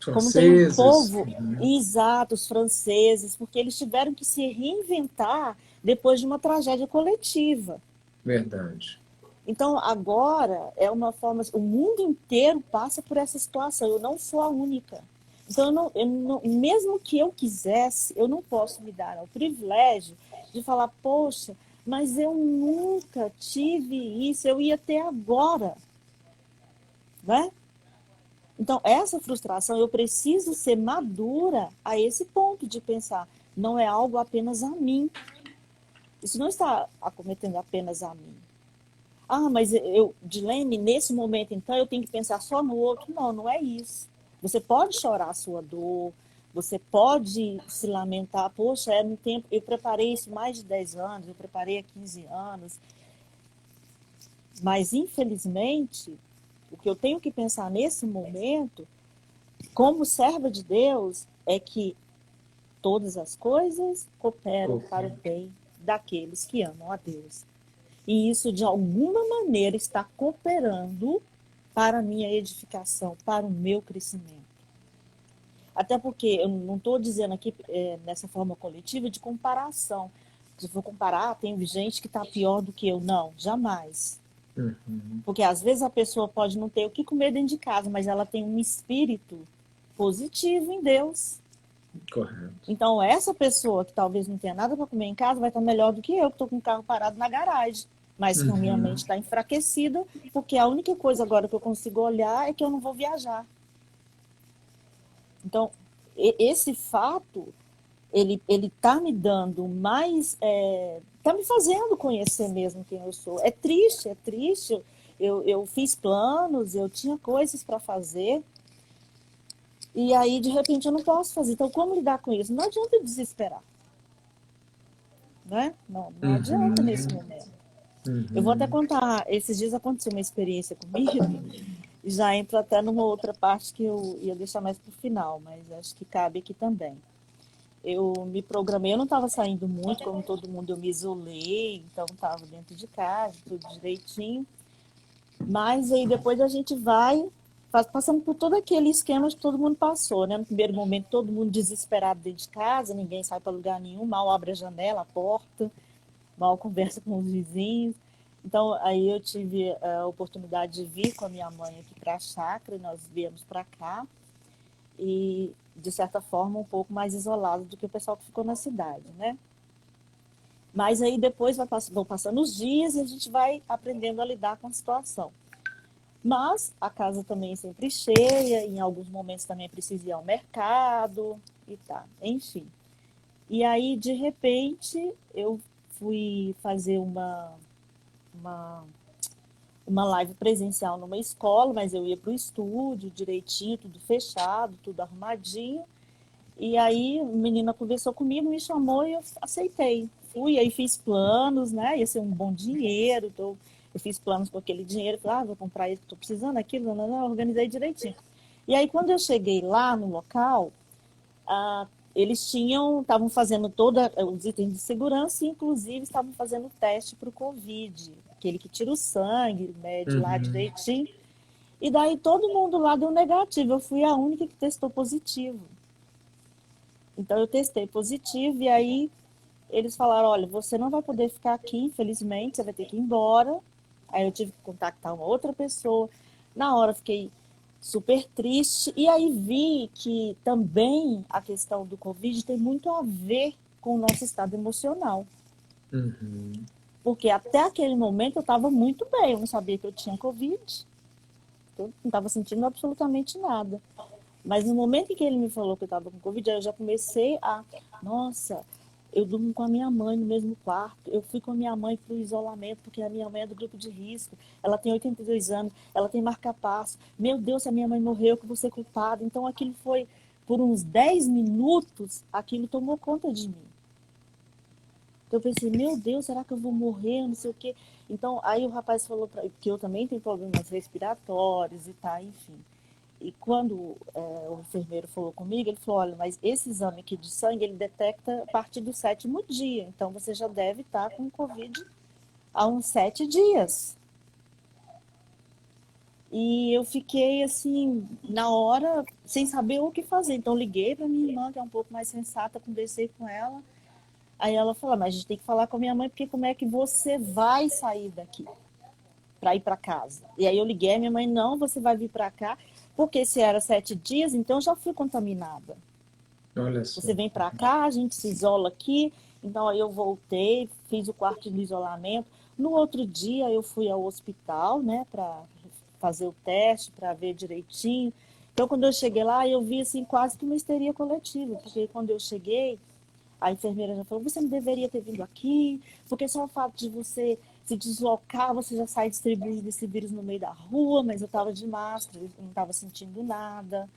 como tem um
Franceses.
povo,
Uhum.
exato, os franceses, porque eles tiveram que se reinventar depois de uma tragédia coletiva.
Verdade.
Então, agora é uma forma. O mundo inteiro passa por essa situação. Eu não sou a única. Então, mesmo que eu quisesse, eu não posso me dar ao privilégio de falar, poxa, mas eu nunca tive isso, eu ia ter agora. Né? Então, essa frustração, eu preciso ser madura a esse ponto de pensar, não é algo apenas a mim. Isso não está acometendo apenas a mim. Ah, mas Dilene, nesse momento, então, eu tenho que pensar só no outro. Não, não é isso. Você pode chorar a sua dor, você pode se lamentar. Poxa, é no tempo, eu preparei isso mais de 10 anos, eu preparei há 15 anos. Mas, infelizmente, o que eu tenho que pensar nesse momento, como serva de Deus, é que todas as coisas cooperam para o bem daqueles que amam a Deus. E isso, de alguma maneira, está cooperando para a minha edificação, para o meu crescimento. Até porque eu não estou dizendo aqui nessa forma coletiva de comparação. Se for comparar, tem gente que está pior do que eu. Não, jamais.
Uhum.
Porque às vezes a pessoa pode não ter o que comer dentro de casa, mas ela tem um espírito positivo em Deus.
Correto.
Então, essa pessoa que talvez não tenha nada para comer em casa vai estar melhor do que eu, que estou com o carro parado na garagem. Mas que a minha mente está enfraquecida, porque a única coisa agora que eu consigo olhar é que eu não vou viajar. Então, esse fato, ele está me dando mais... Está me fazendo conhecer mesmo quem eu sou. É triste, é triste. Eu fiz planos, eu tinha coisas para fazer, e aí, de repente, eu não posso fazer. Então, como lidar com isso? Não adianta desesperar. Né? Não adianta nesse momento. Eu vou até contar, esses dias aconteceu uma experiência comigo, e já entro até numa outra parte que eu ia deixar mais para o final, mas acho que cabe aqui também. Eu me programei, eu não estava saindo muito, como todo mundo, eu me isolei, então estava dentro de casa, tudo direitinho. Mas aí depois a gente vai passando por todo aquele esquema que todo mundo passou, né? No primeiro momento, todo mundo desesperado dentro de casa, ninguém sai para lugar nenhum, mal abre a janela, a porta, mal conversa com os vizinhos. Então, aí eu tive a oportunidade de vir com a minha mãe aqui para a chácara, nós viemos para cá, e, de certa forma, um pouco mais isolado do que o pessoal que ficou na cidade, né? Mas aí depois vão passando os dias e a gente vai aprendendo a lidar com a situação. Mas a casa também é sempre cheia, em alguns momentos também precisa ir ao mercado e tá, enfim. E aí, de repente, eu fui fazer uma, uma live presencial numa escola, mas eu ia para o estúdio direitinho, tudo fechado, tudo arrumadinho. E aí, a menina conversou comigo, me chamou e eu aceitei. Fui, aí fiz planos, né? Ia ser um bom dinheiro, eu fiz planos com aquele dinheiro, falei, vou comprar isso, estou precisando daquilo, não, organizei direitinho. E aí, quando eu cheguei lá no local, eles estavam fazendo todos os itens de segurança e, inclusive, estavam fazendo o teste para o Covid, aquele que tira o sangue, mede lá direitinho. E daí todo mundo lá deu negativo, eu fui a única que testou positivo. Então eu testei positivo e aí eles falaram, olha, você não vai poder ficar aqui, infelizmente, você vai ter que ir embora. Aí eu tive que contactar uma outra pessoa. Na hora fiquei super triste. E aí vi que também a questão do Covid tem muito a ver com o nosso estado emocional. Porque até aquele momento eu estava muito bem, eu não sabia que eu tinha Covid, eu não estava sentindo absolutamente nada. Mas no momento em que ele me falou que eu estava com Covid, aí eu já comecei nossa, eu durmo com a minha mãe no mesmo quarto, eu fui com a minha mãe para o isolamento, porque a minha mãe é do grupo de risco, ela tem 82 anos, ela tem marca-passo, meu Deus, se a minha mãe morreu, que eu vou ser culpada. Então aquilo foi, por uns 10 minutos, aquilo tomou conta de mim. Então eu pensei, meu Deus, será que eu vou morrer, não sei o quê. Então aí o rapaz falou para mim, que eu também tenho problemas respiratórios e tá, enfim. E quando o enfermeiro falou comigo, ele falou, olha, mas esse exame aqui de sangue, ele detecta a partir do 7º dia. Então, você já deve estar com Covid há uns 7 dias. E eu fiquei, assim, na hora, sem saber o que fazer. Então, liguei para minha irmã, que é um pouco mais sensata, conversei com ela. Aí ela falou, mas a gente tem que falar com a minha mãe, porque como é que você vai sair daqui para ir para casa? E aí eu liguei, a minha mãe, não, você vai vir para cá, porque se era 7 dias, então eu já fui contaminada.
Olha só.
Você vem para cá, a gente se isola aqui. Então aí eu voltei, fiz o quarto de isolamento. No outro dia eu fui ao hospital, né, para fazer o teste, para ver direitinho. Então quando eu cheguei lá, eu vi assim quase que uma histeria coletiva, porque quando eu cheguei, a enfermeira já falou, você não deveria ter vindo aqui, porque só o fato de você se deslocar, você já sai distribuindo esse vírus no meio da rua, mas eu estava de máscara, eu não estava sentindo nada.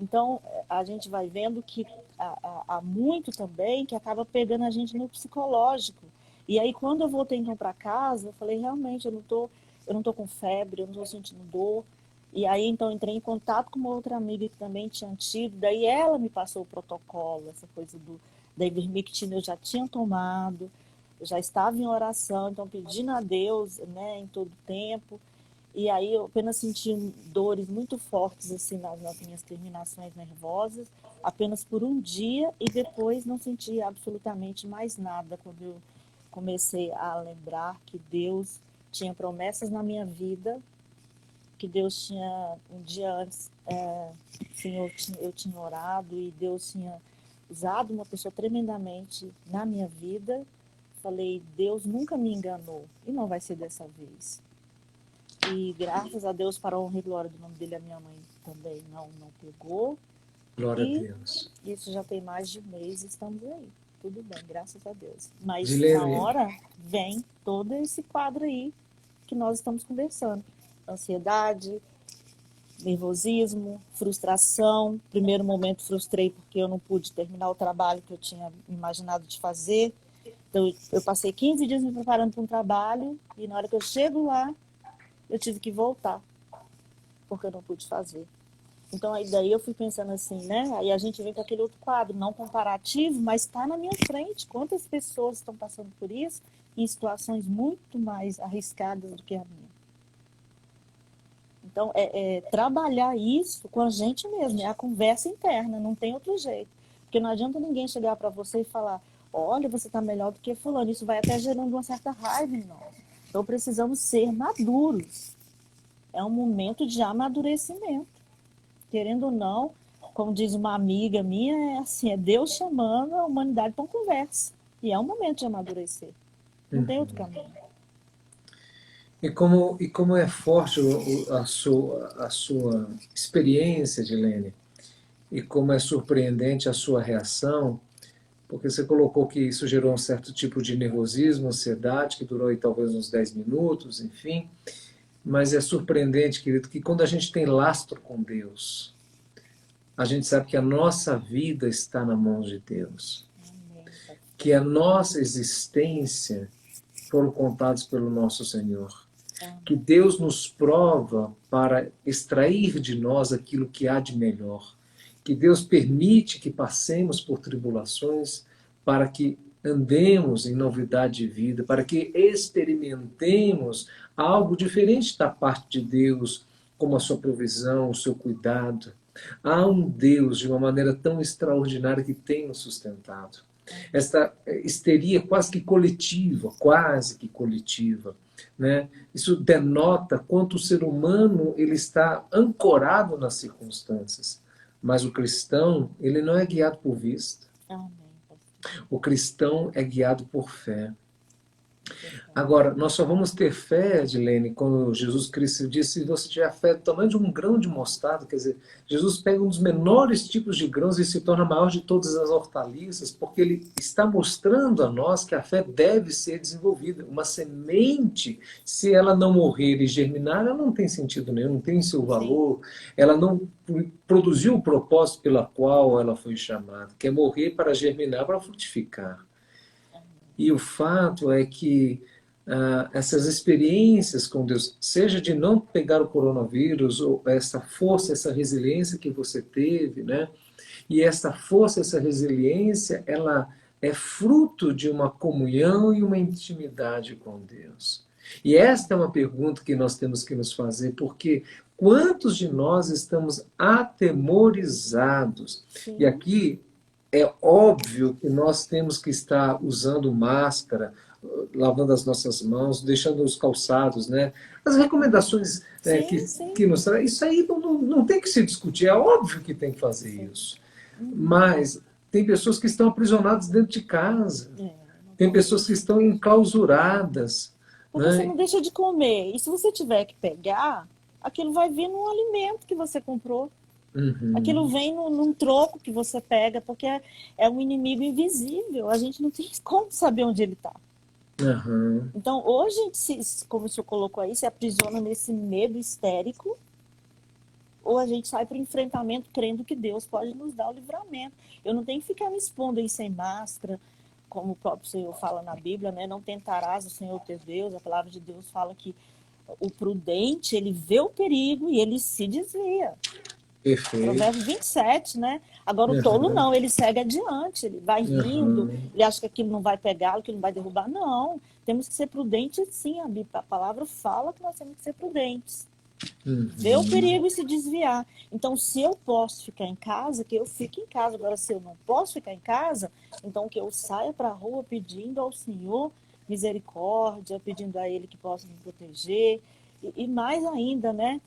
Então, a gente vai vendo que há muito também que acaba pegando a gente no psicológico. E aí, quando eu voltei então para casa, eu falei, realmente, eu não tô com febre, eu não estou sentindo dor. E aí, então, entrei em contato com uma outra amiga que também tinha tido, daí ela me passou o protocolo, essa coisa da ivermectina eu já tinha tomado, eu já estava em oração, então pedindo a Deus, né, em todo tempo. E aí eu apenas senti dores muito fortes assim nas minhas terminações nervosas, apenas por um dia, e depois não senti absolutamente mais nada quando eu comecei a lembrar que Deus tinha promessas na minha vida, que Deus tinha, um dia antes, assim, eu tinha orado e Deus tinha usado uma pessoa tremendamente na minha vida. Falei, Deus nunca me enganou e não vai ser dessa vez. E graças a Deus, para a honra e glória do nome dele, a minha mãe também não pegou.
Glória a
E
Deus.
isso já tem mais de um mês e estamos aí. Tudo bem, graças a Deus. Mas na
Dilene,
hora vem todo esse quadro aí que nós estamos conversando. Ansiedade, nervosismo, frustração. Primeiro momento frustrei porque eu não pude terminar o trabalho que eu tinha imaginado de fazer. Então eu passei 15 dias me preparando para um trabalho e na hora que eu chego lá, eu tive que voltar, porque eu não pude fazer. Então, aí daí eu fui pensando assim, né? Aí a gente vem com aquele outro quadro, não comparativo, mas está na minha frente. Quantas pessoas estão passando por isso em situações muito mais arriscadas do que a minha? Então, trabalhar isso com a gente mesmo, é a conversa interna, não tem outro jeito. Porque não adianta ninguém chegar para você e falar, olha, você está melhor do que fulano. Isso vai até gerando uma certa raiva em nós. Então, precisamos ser maduros. É um momento de amadurecimento. Querendo ou não, como diz uma amiga minha, é assim, é Deus chamando a humanidade para uma conversa. E é um momento de amadurecer. Não tem outro caminho.
e como é forte a sua experiência, Dilene, e como é surpreendente a sua reação, porque você colocou que isso gerou um certo tipo de nervosismo, ansiedade, que durou aí talvez uns 10 minutos, enfim. Mas é surpreendente, querido, que quando a gente tem lastro com Deus, a gente sabe que a nossa vida está na mão de Deus. Que a nossa existência foram contados pelo nosso Senhor. Que Deus nos prova para extrair de nós aquilo que há de melhor. Que Deus permite que passemos por tribulações para que andemos em novidade de vida, para que experimentemos algo diferente da parte de Deus, como a sua provisão, o seu cuidado. Há um Deus de uma maneira tão extraordinária que tem nos sustentado. Esta histeria quase que coletiva, né? Isso denota quanto o ser humano ele está ancorado nas circunstâncias. Mas o cristão, ele não é guiado por vista.
Amém.
O cristão é guiado por fé. Agora, nós só vamos ter fé, Edilene, quando Jesus Cristo disse, se você tiver fé do tamanho de um grão de mostarda, quer dizer, Jesus pega um dos menores tipos de grãos e se torna maior de todas as hortaliças, porque ele está mostrando a nós que a fé deve ser desenvolvida. Uma semente, se ela não morrer e germinar, ela não tem sentido nenhum, não tem seu valor, ela não produziu o propósito pela qual ela foi chamada, que é morrer para germinar, para frutificar. E o fato é que essas experiências com Deus, seja de não pegar o coronavírus, ou essa força, essa resiliência que você teve, né? E essa força, essa resiliência, ela é fruto de uma comunhão e uma intimidade com Deus. E esta é uma pergunta que nós temos que nos fazer, porque quantos de nós estamos atemorizados?
Sim.
E aqui é óbvio que nós temos que estar usando máscara, lavando as nossas mãos, deixando os calçados, né? As recomendações que nos trazem, isso aí não tem que se discutir, é óbvio que tem que fazer isso. Mas tem pessoas que estão aprisionadas dentro de casa, tem pessoas que estão enclausuradas.
Porque
Né?
você não deixa de comer. E se você tiver que pegar, aquilo vai vir num alimento que você comprou.
Uhum.
Aquilo vem num troco que você pega, porque é um inimigo invisível. A gente não tem como saber onde ele está.
Aham.
Então, hoje, a gente como o senhor colocou aí, se aprisiona nesse medo histérico, ou a gente sai para o enfrentamento crendo que Deus pode nos dar o livramento. Eu não tenho que ficar me expondo aí sem máscara, como o próprio Senhor fala na Bíblia, né? Não tentarás o Senhor teu Deus. A palavra de Deus fala que o prudente, ele vê o perigo e ele se desvia.
Perfeito.
Provérbio 27, né? Agora o tolo
Aham.
não, ele segue adiante, ele vai rindo,
Aham.
ele acha que aquilo não vai pegá-lo, que não vai derrubar. Não, temos que ser prudentes sim, a palavra fala que nós temos que ser prudentes. Ver o
Uhum.
perigo e se desviar. Então, se eu posso ficar em casa, que eu fique em casa. Agora, se eu não posso ficar em casa, então que eu saia para a rua pedindo ao Senhor misericórdia, pedindo a Ele que possa me proteger. E mais ainda, né?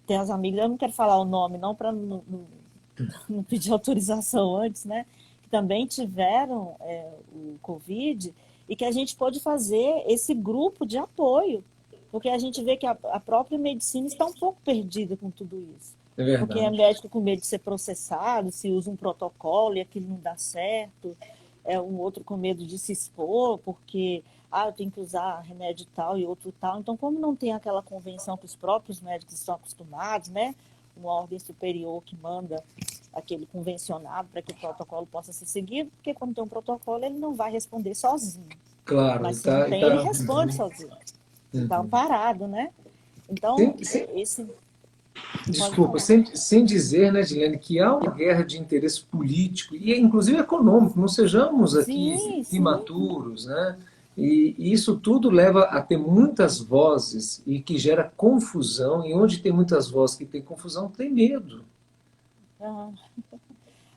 Tem as amigas, eu não quero falar o nome, não, para não pedir autorização antes, né? Que também tiveram o Covid e que a gente pode fazer esse grupo de apoio, porque a gente vê que a própria medicina está um pouco perdida com tudo isso.
É
Porque é
verdade.
médico com medo de ser processado, se usa um protocolo e aquilo não dá certo, é um outro com medo de se expor, porque eu tenho que usar remédio tal e outro tal. Então, como não tem aquela convenção que os próprios médicos estão acostumados, né? Uma ordem superior que manda aquele convencionado para que o protocolo possa ser seguido, porque quando tem um protocolo ele não vai responder sozinho.
Claro,
Mas se não tem, ele responde sozinho. Está
uhum.
amparado, né? Então,
Sem,
esse pode
desculpa,
falar.
sem dizer, né, Dilene, que há uma guerra de interesse político e inclusive econômico, não sejamos aqui
Sim, sim.
imaturos, né? E isso tudo leva a ter muitas vozes e que gera confusão, e onde tem muitas vozes que tem confusão, tem medo,
Uhum.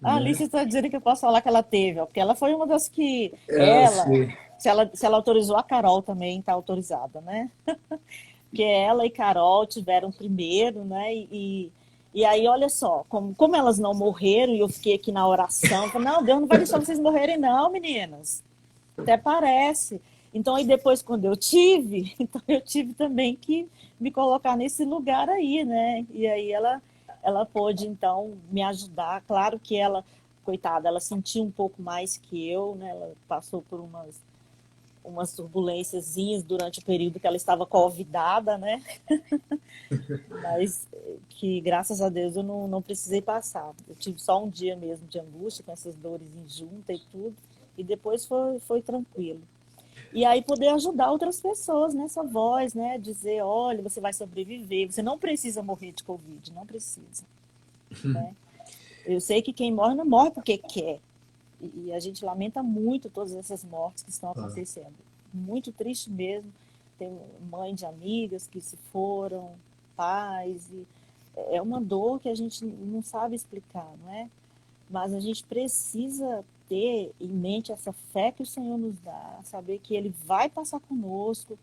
A Alice
né?
está dizendo que eu posso falar que ela teve, ó, porque ela foi uma das que.
Ah,
Ela,
sei.
se ela autorizou, a Carol também está autorizada, né? Porque ela e Carol tiveram primeiro, né? E aí, olha só, como elas não morreram, e eu fiquei aqui na oração, falei, não, Deus não vai deixar vocês morrerem, não, meninas. Até parece. Então, aí depois, quando eu tive, então eu tive também que me colocar nesse lugar aí, né? E aí ela pôde, então, me ajudar. Claro que ela, coitada, ela sentiu um pouco mais que eu, né? Ela passou por umas turbulênciazinhas durante o período que ela estava convidada, né? Mas que, graças a Deus, eu não precisei passar. Eu tive só um dia mesmo de angústia, com essas dores em junta e tudo, e depois foi tranquilo. E aí poder ajudar outras pessoas nessa voz, né? Dizer, olha, você vai sobreviver, você não precisa morrer de Covid, não precisa, né? Eu sei que quem morre não morre porque quer. E a gente lamenta muito todas essas mortes que estão
Ah,
acontecendo. Muito triste mesmo. Tem mãe de amigas que se foram, pais, e é uma dor que a gente não sabe explicar, não é? Mas a gente precisa ter em mente essa fé que o Senhor nos dá, saber que Ele vai passar conosco.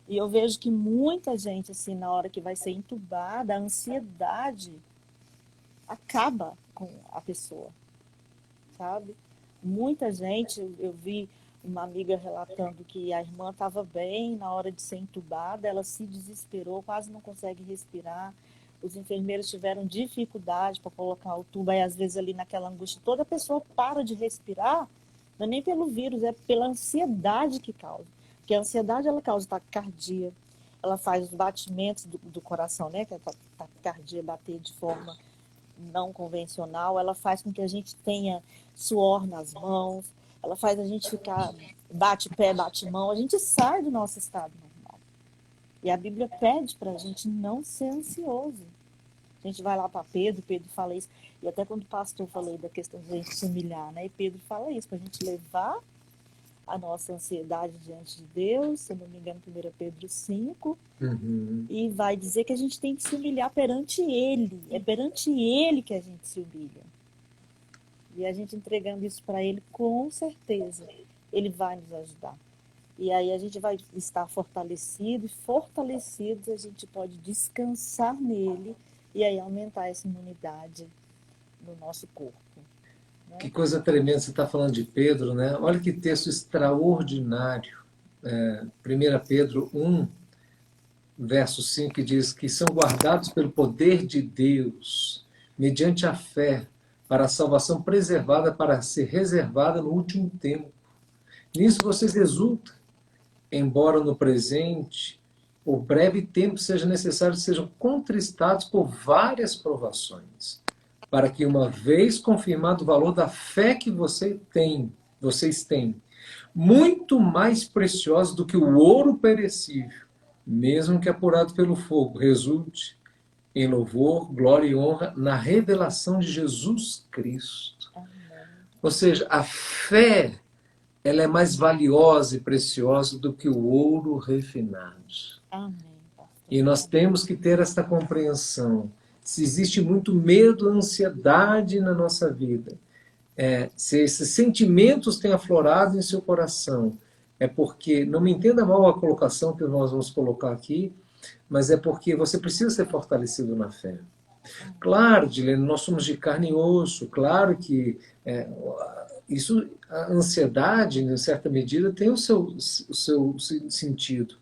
E eu vejo que muita gente, assim, na hora que vai ser entubada, a ansiedade acaba com a pessoa, sabe? Muita gente, eu vi uma amiga relatando que a irmã estava bem na hora de ser entubada, ela se desesperou, quase não consegue respirar. Os enfermeiros tiveram dificuldade para colocar o tubo, aí às vezes ali naquela angústia, toda a pessoa para de respirar, não é nem pelo vírus, é pela ansiedade que causa. Porque a ansiedade, ela causa taquicardia, ela faz os batimentos do coração, né? Que a taquicardia bater de forma não convencional, ela faz com que a gente tenha suor nas mãos, ela faz a gente ficar bate pé, bate mão, a gente sai do nosso estado normal. E a Bíblia pede para a gente não ser ansioso. A gente vai lá para Pedro, Pedro fala isso, e até quando o pastor falou da questão de a gente se humilhar, né? E Pedro fala isso, para a gente levar a nossa ansiedade diante de Deus, se eu não me engano, 1 Pedro 5,
uhum.
e vai dizer que a gente tem que se humilhar perante Ele. É perante Ele que a gente se humilha. E a gente entregando isso para Ele, com certeza, Ele vai nos ajudar. E aí a gente vai estar fortalecido, e fortalecidos a gente pode descansar nele e aí aumentar essa imunidade no nosso corpo.
Que
Né?
coisa tremenda, você está falando de Pedro, né? Olha que texto extraordinário. 1 Pedro 1, verso 5, que diz que são guardados pelo poder de Deus, mediante a fé, para a salvação preservada para ser reservada no último tempo. Nisso vocês exultam, embora no presente, por breve tempo seja necessário que sejam contristados por várias provações, para que, uma vez confirmado o valor da fé que vocês têm, muito mais preciosa do que o ouro perecível, mesmo que apurado pelo fogo, resulte em louvor, glória e honra na revelação de Jesus Cristo. Ou seja, a fé, ela é mais valiosa e preciosa do que o ouro refinado.
Amém.
E nós temos que ter essa compreensão. Se existe muito medo, ansiedade na nossa vida, se esses sentimentos têm aflorado em seu coração, é porque, não me entenda mal a colocação que nós vamos colocar aqui, mas é porque você precisa ser fortalecido na fé. Claro, Dilene, nós somos de carne e osso, claro que a ansiedade, em certa medida, tem o seu sentido.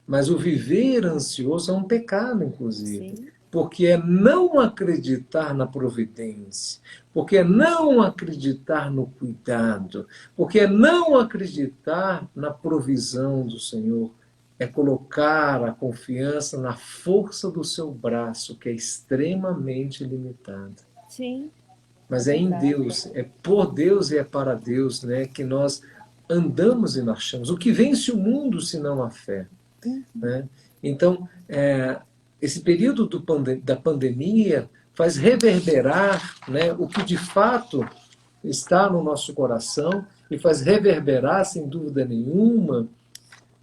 Mas o viver ansioso é um pecado, inclusive.
Sim.
Porque é não acreditar na providência, porque é não acreditar no cuidado, porque é não acreditar na provisão do Senhor. É colocar a confiança na força do seu braço, que é extremamente limitada.
Sim, é
Mas é em
verdade.
Deus, é por Deus e é para Deus, né, que nós andamos e marchamos. O que vence o mundo, senão a fé? Né? Então, esse período da pandemia faz reverberar, né, o que de fato está no nosso coração e faz reverberar, sem dúvida nenhuma,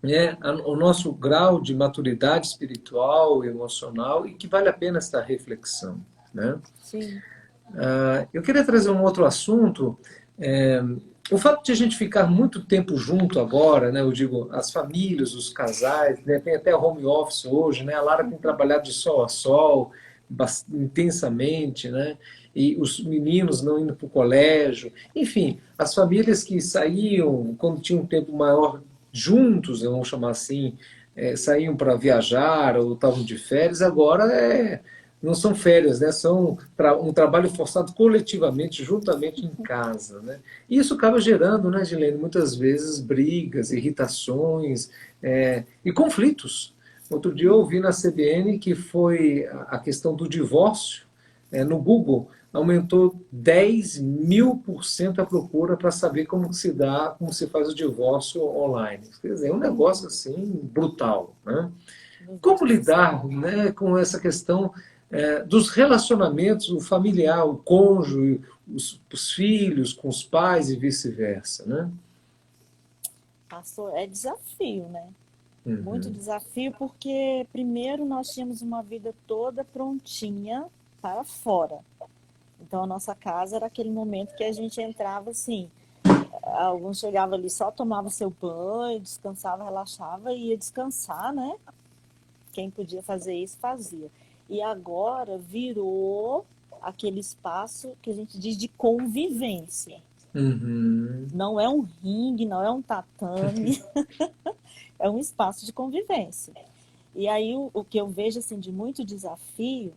né, o nosso grau de maturidade espiritual e emocional, e que vale a pena esta reflexão. Né?
Sim.
Eu queria trazer um outro assunto. O fato de a gente ficar muito tempo junto agora, né, eu digo, as famílias, os casais, né, tem até home office hoje, né, a Lara tem trabalhado de sol a sol, intensamente, né, e os meninos não indo para o colégio, enfim, as famílias que saíam quando tinham um tempo maior juntos, vamos chamar assim, saíam para viajar ou estavam de férias, agora não são férias, né? São um trabalho forçado coletivamente, juntamente em casa. Né? E isso acaba gerando, né, Gilene, muitas vezes brigas, irritações e conflitos. Outro dia eu ouvi na CBN que foi a questão do divórcio. No Google aumentou 10.000% a procura para saber como se dá, como se faz o divórcio online. Quer dizer, é um negócio assim brutal. Né?
Meu Deus
Como
do céu.
lidar, né, com essa questão dos relacionamentos, o familiar, o cônjuge, os filhos com os pais e vice-versa, né?
Pastor, é desafio, né? Muito
Uhum.
desafio, porque primeiro nós tínhamos uma vida toda prontinha para fora. Então a nossa casa era aquele momento que a gente entrava assim, alguns chegavam ali só tomava seu banho, descansava, relaxava e ia descansar, né? Quem podia fazer isso fazia. E agora virou aquele espaço que a gente diz de convivência.
Uhum.
Não é um ringue, não é um tatame, é um espaço de convivência. E aí o que eu vejo assim de muito desafio,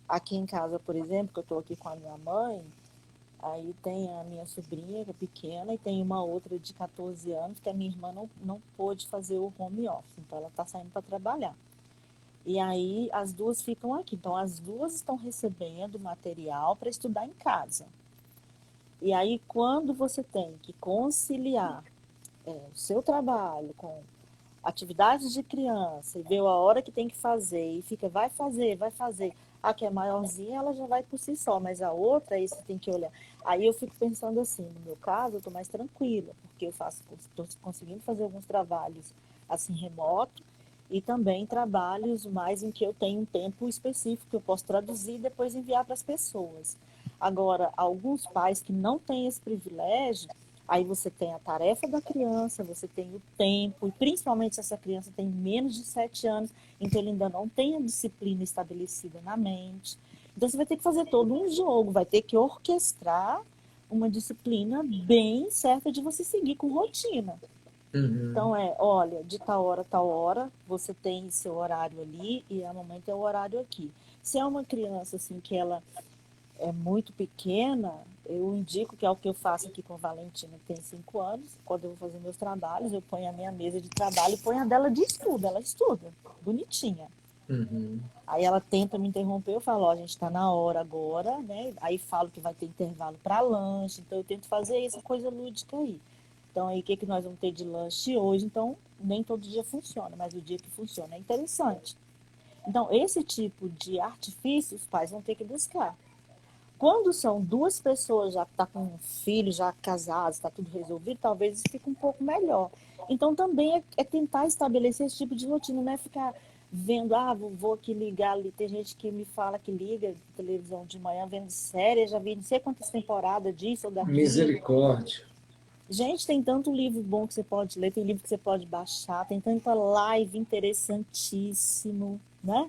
aqui em casa, por exemplo, que eu estou aqui com a minha mãe, aí tem a minha sobrinha, que é pequena, e tem uma outra de 14 anos, que a minha irmã não pôde fazer o home office, então ela está saindo para trabalhar. E aí as duas ficam aqui. Então as duas estão recebendo material para estudar em casa. E aí quando você tem que conciliar o seu trabalho com atividades de criança e ver a hora que tem que fazer e fica, vai fazer, vai fazer. A que é maiorzinha, ela já vai por si só, mas a outra, aí você tem que olhar. Aí eu fico pensando assim, no meu caso, eu estou mais tranquila, porque eu estou conseguindo fazer alguns trabalhos assim remoto e também trabalhos mais em que eu tenho um tempo específico que eu posso traduzir e depois enviar para as pessoas. Agora, alguns pais que não têm esse privilégio, aí você tem a tarefa da criança, você tem o tempo, e principalmente se essa criança tem menos de 7 anos, então ele ainda não tem a disciplina estabelecida na mente. Então você vai ter que fazer todo um jogo, vai ter que orquestrar uma disciplina bem certa de você seguir com rotina.
Uhum.
Então olha, de tal hora, você tem seu horário ali e a mamãe tem o horário aqui. Se é uma criança assim que ela é muito pequena, Eu indico que é o que eu faço aqui com a Valentina, que tem 5 anos. Quando eu vou fazer meus trabalhos, eu ponho a minha mesa de trabalho e ponho a dela de estudo. Ela estuda, bonitinha.
Uhum.
Aí ela tenta me interromper, eu falo, ó, a gente está na hora agora, né? Aí falo que vai ter intervalo para lanche, então eu tento fazer essa coisa lúdica aí. Então aí o que nós vamos ter de lanche hoje? Então nem todo dia funciona, mas o dia que funciona é interessante. Então esse tipo de artifício os pais vão ter que buscar. Quando são duas pessoas já que tá com um filho, já casados, está tudo resolvido, talvez isso fique um pouco melhor. Então também é tentar estabelecer esse tipo de rotina, não é ficar vendo, vou aqui ligar ali. Tem gente que me fala que liga televisão de manhã vendo série, já vi não sei quantas temporadas disso ou daquilo.
Misericórdia.
Gente, tem tanto livro bom que você pode ler, tem livro que você pode baixar, tem tanta live interessantíssimo, né?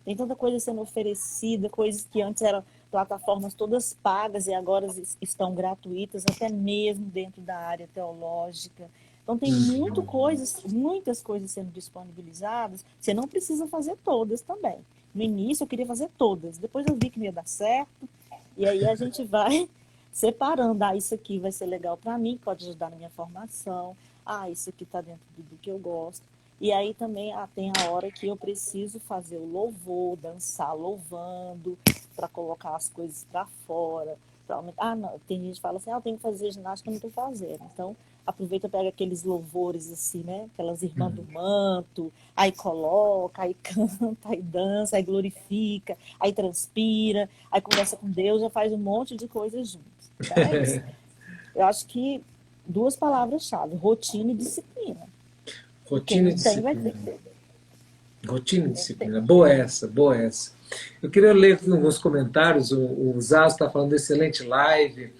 Tem tanta coisa sendo oferecida, coisas que antes eram plataformas todas pagas e agora estão gratuitas, até mesmo dentro da área teológica. Então tem muitas coisas sendo disponibilizadas. Você não precisa fazer todas também. No início eu queria fazer todas, depois eu vi que não ia dar certo, e aí a gente vai separando. Isso aqui vai ser legal para mim, pode ajudar na minha formação. Isso aqui está dentro do que eu gosto. E aí também tem a hora que eu preciso fazer o louvor, dançar louvando, para colocar as coisas para fora. Não, tem gente que fala assim, eu tenho que fazer ginástica, eu não estou fazendo. Então, aproveita, pega aqueles louvores assim, né? Aquelas irmãs do manto, aí coloca, aí canta, aí dança, aí glorifica, aí transpira, aí conversa com Deus, já faz um monte de coisas juntos. Então é isso. Eu acho que 2 palavras-chave, rotina e disciplina. Quem
Rotina e
não tem, vai ter
disciplina.
que ter.
Rotina e
Tem que ter.
disciplina. Boa essa, boa essa. Eu queria ler aqui alguns comentários. O Zazo está falando de excelente live.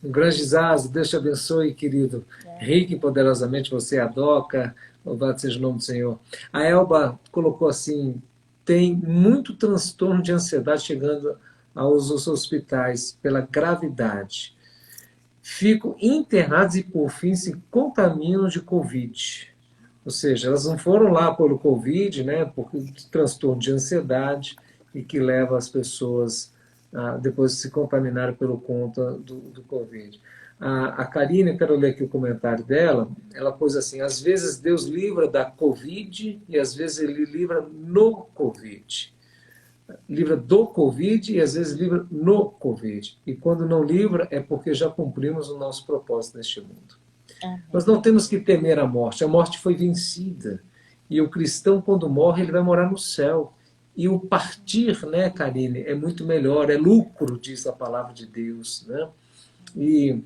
Um grande Zazo, Deus te abençoe, querido. Rique e poderosamente você, a Doca. Louvado seja o nome do Senhor. A Elba colocou assim: tem muito transtorno de ansiedade chegando aos hospitais pela gravidade. Ficam internados e, por fim, se contaminam de Covid. Ou seja, elas não foram lá pelo Covid, né, por transtorno de ansiedade e que leva as pessoas a depois se contaminarem pelo conta do Covid. A Karine, eu quero ler aqui o comentário dela, ela pôs assim, às vezes Deus livra da Covid e às vezes Ele livra no Covid. Livra do Covid e às vezes livra no Covid. E quando não livra é porque já cumprimos o nosso propósito neste mundo. Nós não temos que temer a morte foi vencida. E o cristão, quando morre, ele vai morar no céu. E o partir, né, Karine, é muito melhor, é lucro, diz a palavra de Deus. Né? E,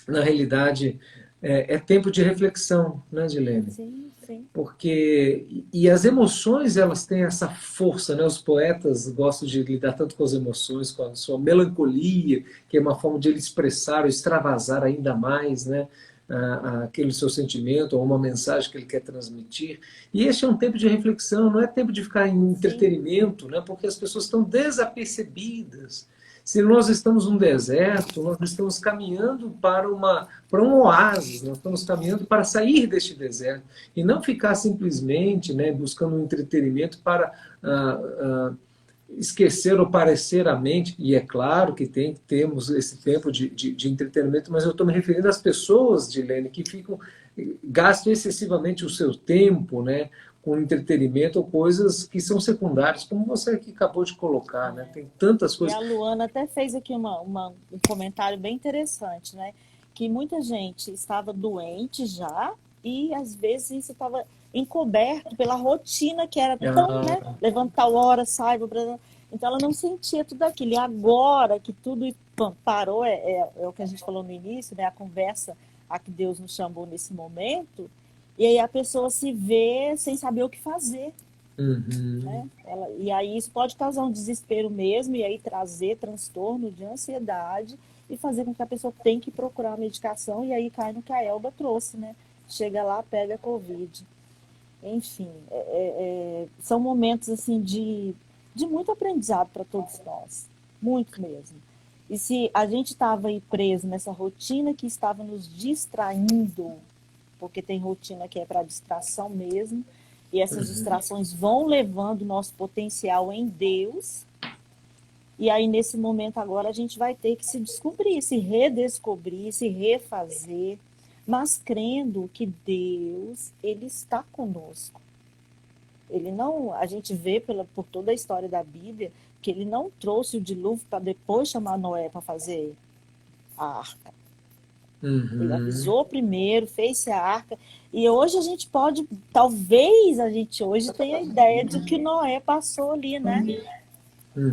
na realidade, é tempo de reflexão, né, Dilene?
Sim, sim.
Porque e as emoções elas têm essa força, né? Os poetas gostam de lidar tanto com as emoções, com a sua melancolia, que é uma forma de ele expressar ou extravasar ainda mais, né? Aquele seu sentimento ou uma mensagem que ele quer transmitir. E este é um tempo de reflexão, não é tempo de ficar em entretenimento, né? Porque as pessoas estão desapercebidas. Se nós estamos num deserto, nós estamos caminhando para um oásis, nós estamos caminhando para sair deste deserto e não ficar simplesmente, né, buscando um entretenimento para esquecer ou parecer a mente. E é claro que temos esse tempo de entretenimento, mas eu estou me referindo às pessoas, Dilene, que gastam excessivamente o seu tempo, né, com entretenimento ou coisas que são secundárias, como você aqui acabou de colocar, né? Tem tantas
E
coisas.
a Luana até fez aqui um comentário bem interessante, né? Que muita gente estava doente já e às vezes isso estava encoberto pela rotina que era tão, né?
Ah,
Levanta tal hora, sai, então ela não sentia tudo aquilo. E agora que tudo parou, é o que a gente falou no início, né? A conversa a que Deus nos chamou nesse momento, e aí a pessoa se vê sem saber o que fazer.
uhum.
Né? E aí isso pode causar um desespero mesmo, e aí trazer transtorno de ansiedade e fazer com que a pessoa tenha que procurar a medicação, e aí cai no que a Elba trouxe, né? Chega lá, pega a Covid. Enfim, são momentos assim de muito aprendizado para todos nós, muito mesmo. E se a gente estava aí preso nessa rotina que estava nos distraindo, porque tem rotina que é para distração mesmo, e essas distrações vão levando o nosso potencial em Deus E aí, nesse momento agora, a gente vai ter que se descobrir, se redescobrir, se refazer, mas crendo que Deus, Ele está conosco. Ele não, a gente vê por toda a história da Bíblia que Ele não trouxe o dilúvio para depois chamar Noé para fazer a arca. Ele
Uhum.
avisou primeiro, fez a arca, e hoje a gente pode, talvez a gente hoje tenha a ideia de que Noé passou ali, né?
Uhum.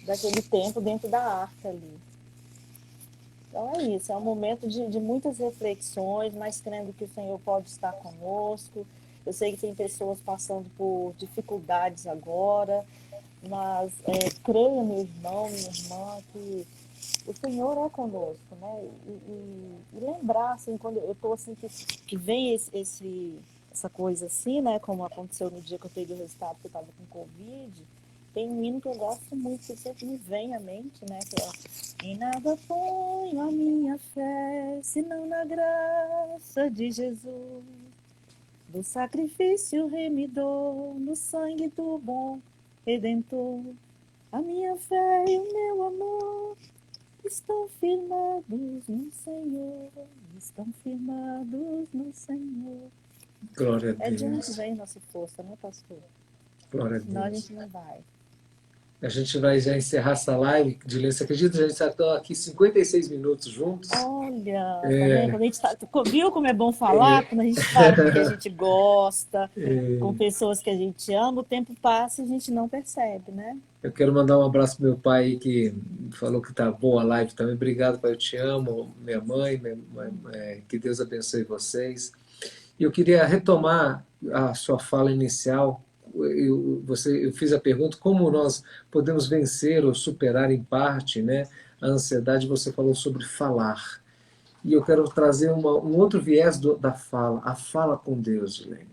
Daquele tempo dentro da arca ali. Então é isso, é um momento de muitas reflexões, mas crendo que o Senhor pode estar conosco. Eu sei que tem pessoas passando por dificuldades agora, mas creia, meu irmão, minha irmã, que o Senhor é conosco, né? E lembrar, assim, quando eu estou assim, que vem essa coisa assim, né? Como aconteceu no dia que eu peguei o resultado que eu estava com Covid, tem um hino que eu gosto muito, que sempre me vem à mente, né? Que é em nada ponho a minha fé, senão na graça de Jesus, do sacrifício remidor, no sangue do bom Redentor. A minha fé e o meu amor estão firmados no Senhor, estão firmados no Senhor.
Glória a
É de onde
Deus.
vem nossa força, né, pastor?
Glória a
Senão a
Deus.
gente não vai.
A gente vai já encerrar essa live. Dilene, você acredita? A gente já está aqui 56 minutos juntos.
Olha, tá vendo?
É,
Quando a gente tá, viu como é bom falar? Quando a gente fala com quem a gente gosta, com pessoas que a gente ama, o tempo passa e a gente não percebe, né?
eu quero mandar um abraço pro meu pai que falou que tá boa a live também. Obrigado, pai, eu te amo. Minha mãe, que Deus abençoe vocês. E eu queria retomar a sua fala inicial. Eu fiz a pergunta como nós podemos vencer ou superar em parte, né, a ansiedade. Você falou sobre falar. E eu quero trazer um outro viés da fala, a fala com Deus, Gilene.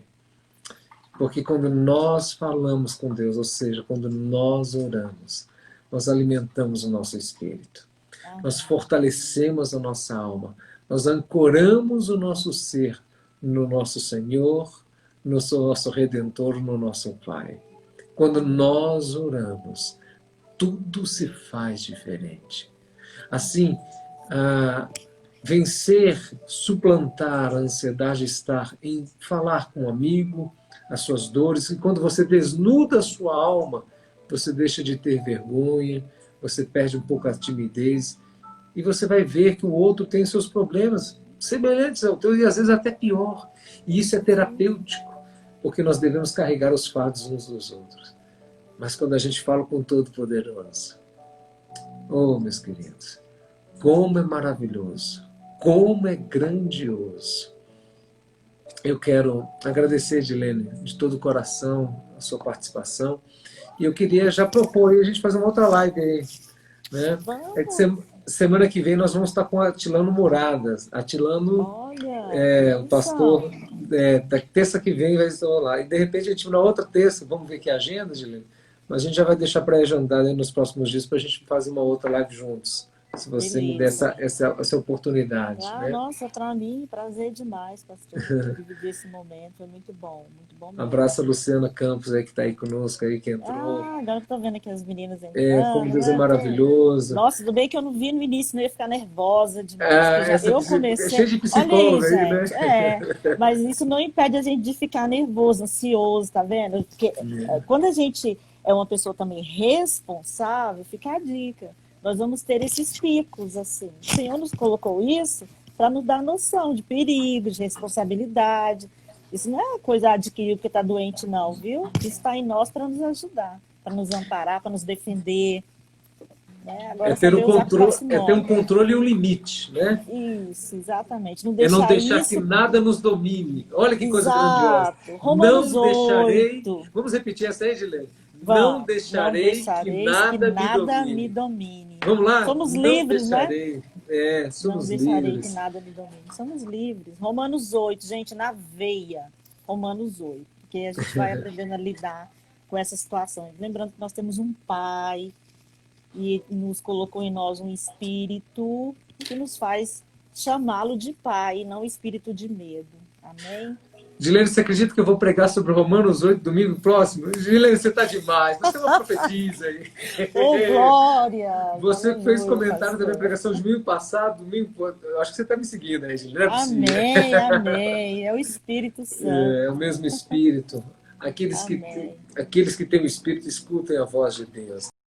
Porque quando nós falamos com Deus, ou seja, quando nós oramos, nós alimentamos o nosso espírito, nós
Amém.
fortalecemos a nossa alma, nós ancoramos o nosso ser no nosso Senhor, no nosso Redentor, no nosso Pai. Quando
Amém.
nós oramos, tudo se faz diferente. Assim, vencer, suplantar a ansiedade, estar em falar com um amigo, as suas dores, e quando você desnuda a sua alma, você deixa de ter vergonha, você perde um pouco a timidez, e você vai ver que o outro tem seus problemas semelhantes ao teu, e às vezes até pior. E isso é terapêutico, porque nós devemos carregar os fardos uns dos outros. Mas quando a gente fala com o Todo-Poderoso, oh, meus queridos, como é maravilhoso, como é grandioso. Eu quero agradecer, Edilene, de todo o coração, a sua participação. E eu queria já propor aí a gente fazer uma outra live aí. Né? É que
Vamos.
semana que vem nós vamos estar com Atilano Muradas. Atilano,
Olha, que
o
benção.
pastor, da terça que vem vai estar lá. E de repente a gente, na outra terça, vamos ver que agenda, Edilene, mas a gente já vai deixar pré-agendado nos próximos dias para a gente fazer uma outra live juntos. Se você me der
Beleza.
essa oportunidade.
Ah,
Né?
nossa, para mim, prazer demais, pastor, de dividir esse momento. Foi muito bom mesmo.
Abraço a Luciana Campos aí que está aí conosco, aí que entrou.
Ah, agora que tô vendo aqui as meninas
Como
entrando,
Deus é
né?
maravilhoso.
Nossa, tudo bem que eu não vi no início, não ia ficar nervosa demais, porque já
Essa
eu
é
comecei.
cheio de
Olha aí,
psicólogo aí, né?
gente, mas isso não impede a gente de ficar nervoso, ansioso, tá vendo? Porque quando a gente é uma pessoa também responsável, fica a dica. Nós vamos ter esses picos, assim. O Senhor nos colocou isso para nos dar noção de perigo, de responsabilidade. Isso não é coisa adquirida porque está doente, não, viu? Isso está em nós para nos ajudar, para nos amparar, para nos defender. Né? Agora saber usar com
É ter um
parcimônia.
controle e um limite, né?
Isso, exatamente. Não
É não
deixar
deixar que
isso.
nada nos domine. Olha que coisa grandiosa.
Exato. Romanos
Não deixarei.
8.
Vamos repetir essa aí, Gilene? Não
Vamos. Não
deixarei que
deixareis que
nada me
nada me
domine.
domine.
Vamos lá?
Somos
Não
livres, né?
deixarei.
Não
Somos
deixarei que
livres.
nada me domine. Somos livres. Romanos 8, gente, na veia. Romanos 8. Porque a gente vai aprendendo a lidar com essas situações. Lembrando que nós temos um Pai e nos colocou em nós um espírito que nos faz chamá-lo de Pai, e não espírito de medo. Amém?
Gilene, você acredita que eu vou pregar sobre Romanos 8 domingo próximo? Gilene, você está demais. Você é uma profetisa aí.
Ô, glória!
Você que fez
Aleluia,
comentário da minha
pastor.
pregação de domingo passado, domingo, pô, eu acho que você está me seguindo aí, Gilene. Não é possível.
Amém, amém. É o Espírito
É o
Santo.
mesmo Espírito.
Amém.
Aqueles que têm o Espírito escutem a voz de Deus.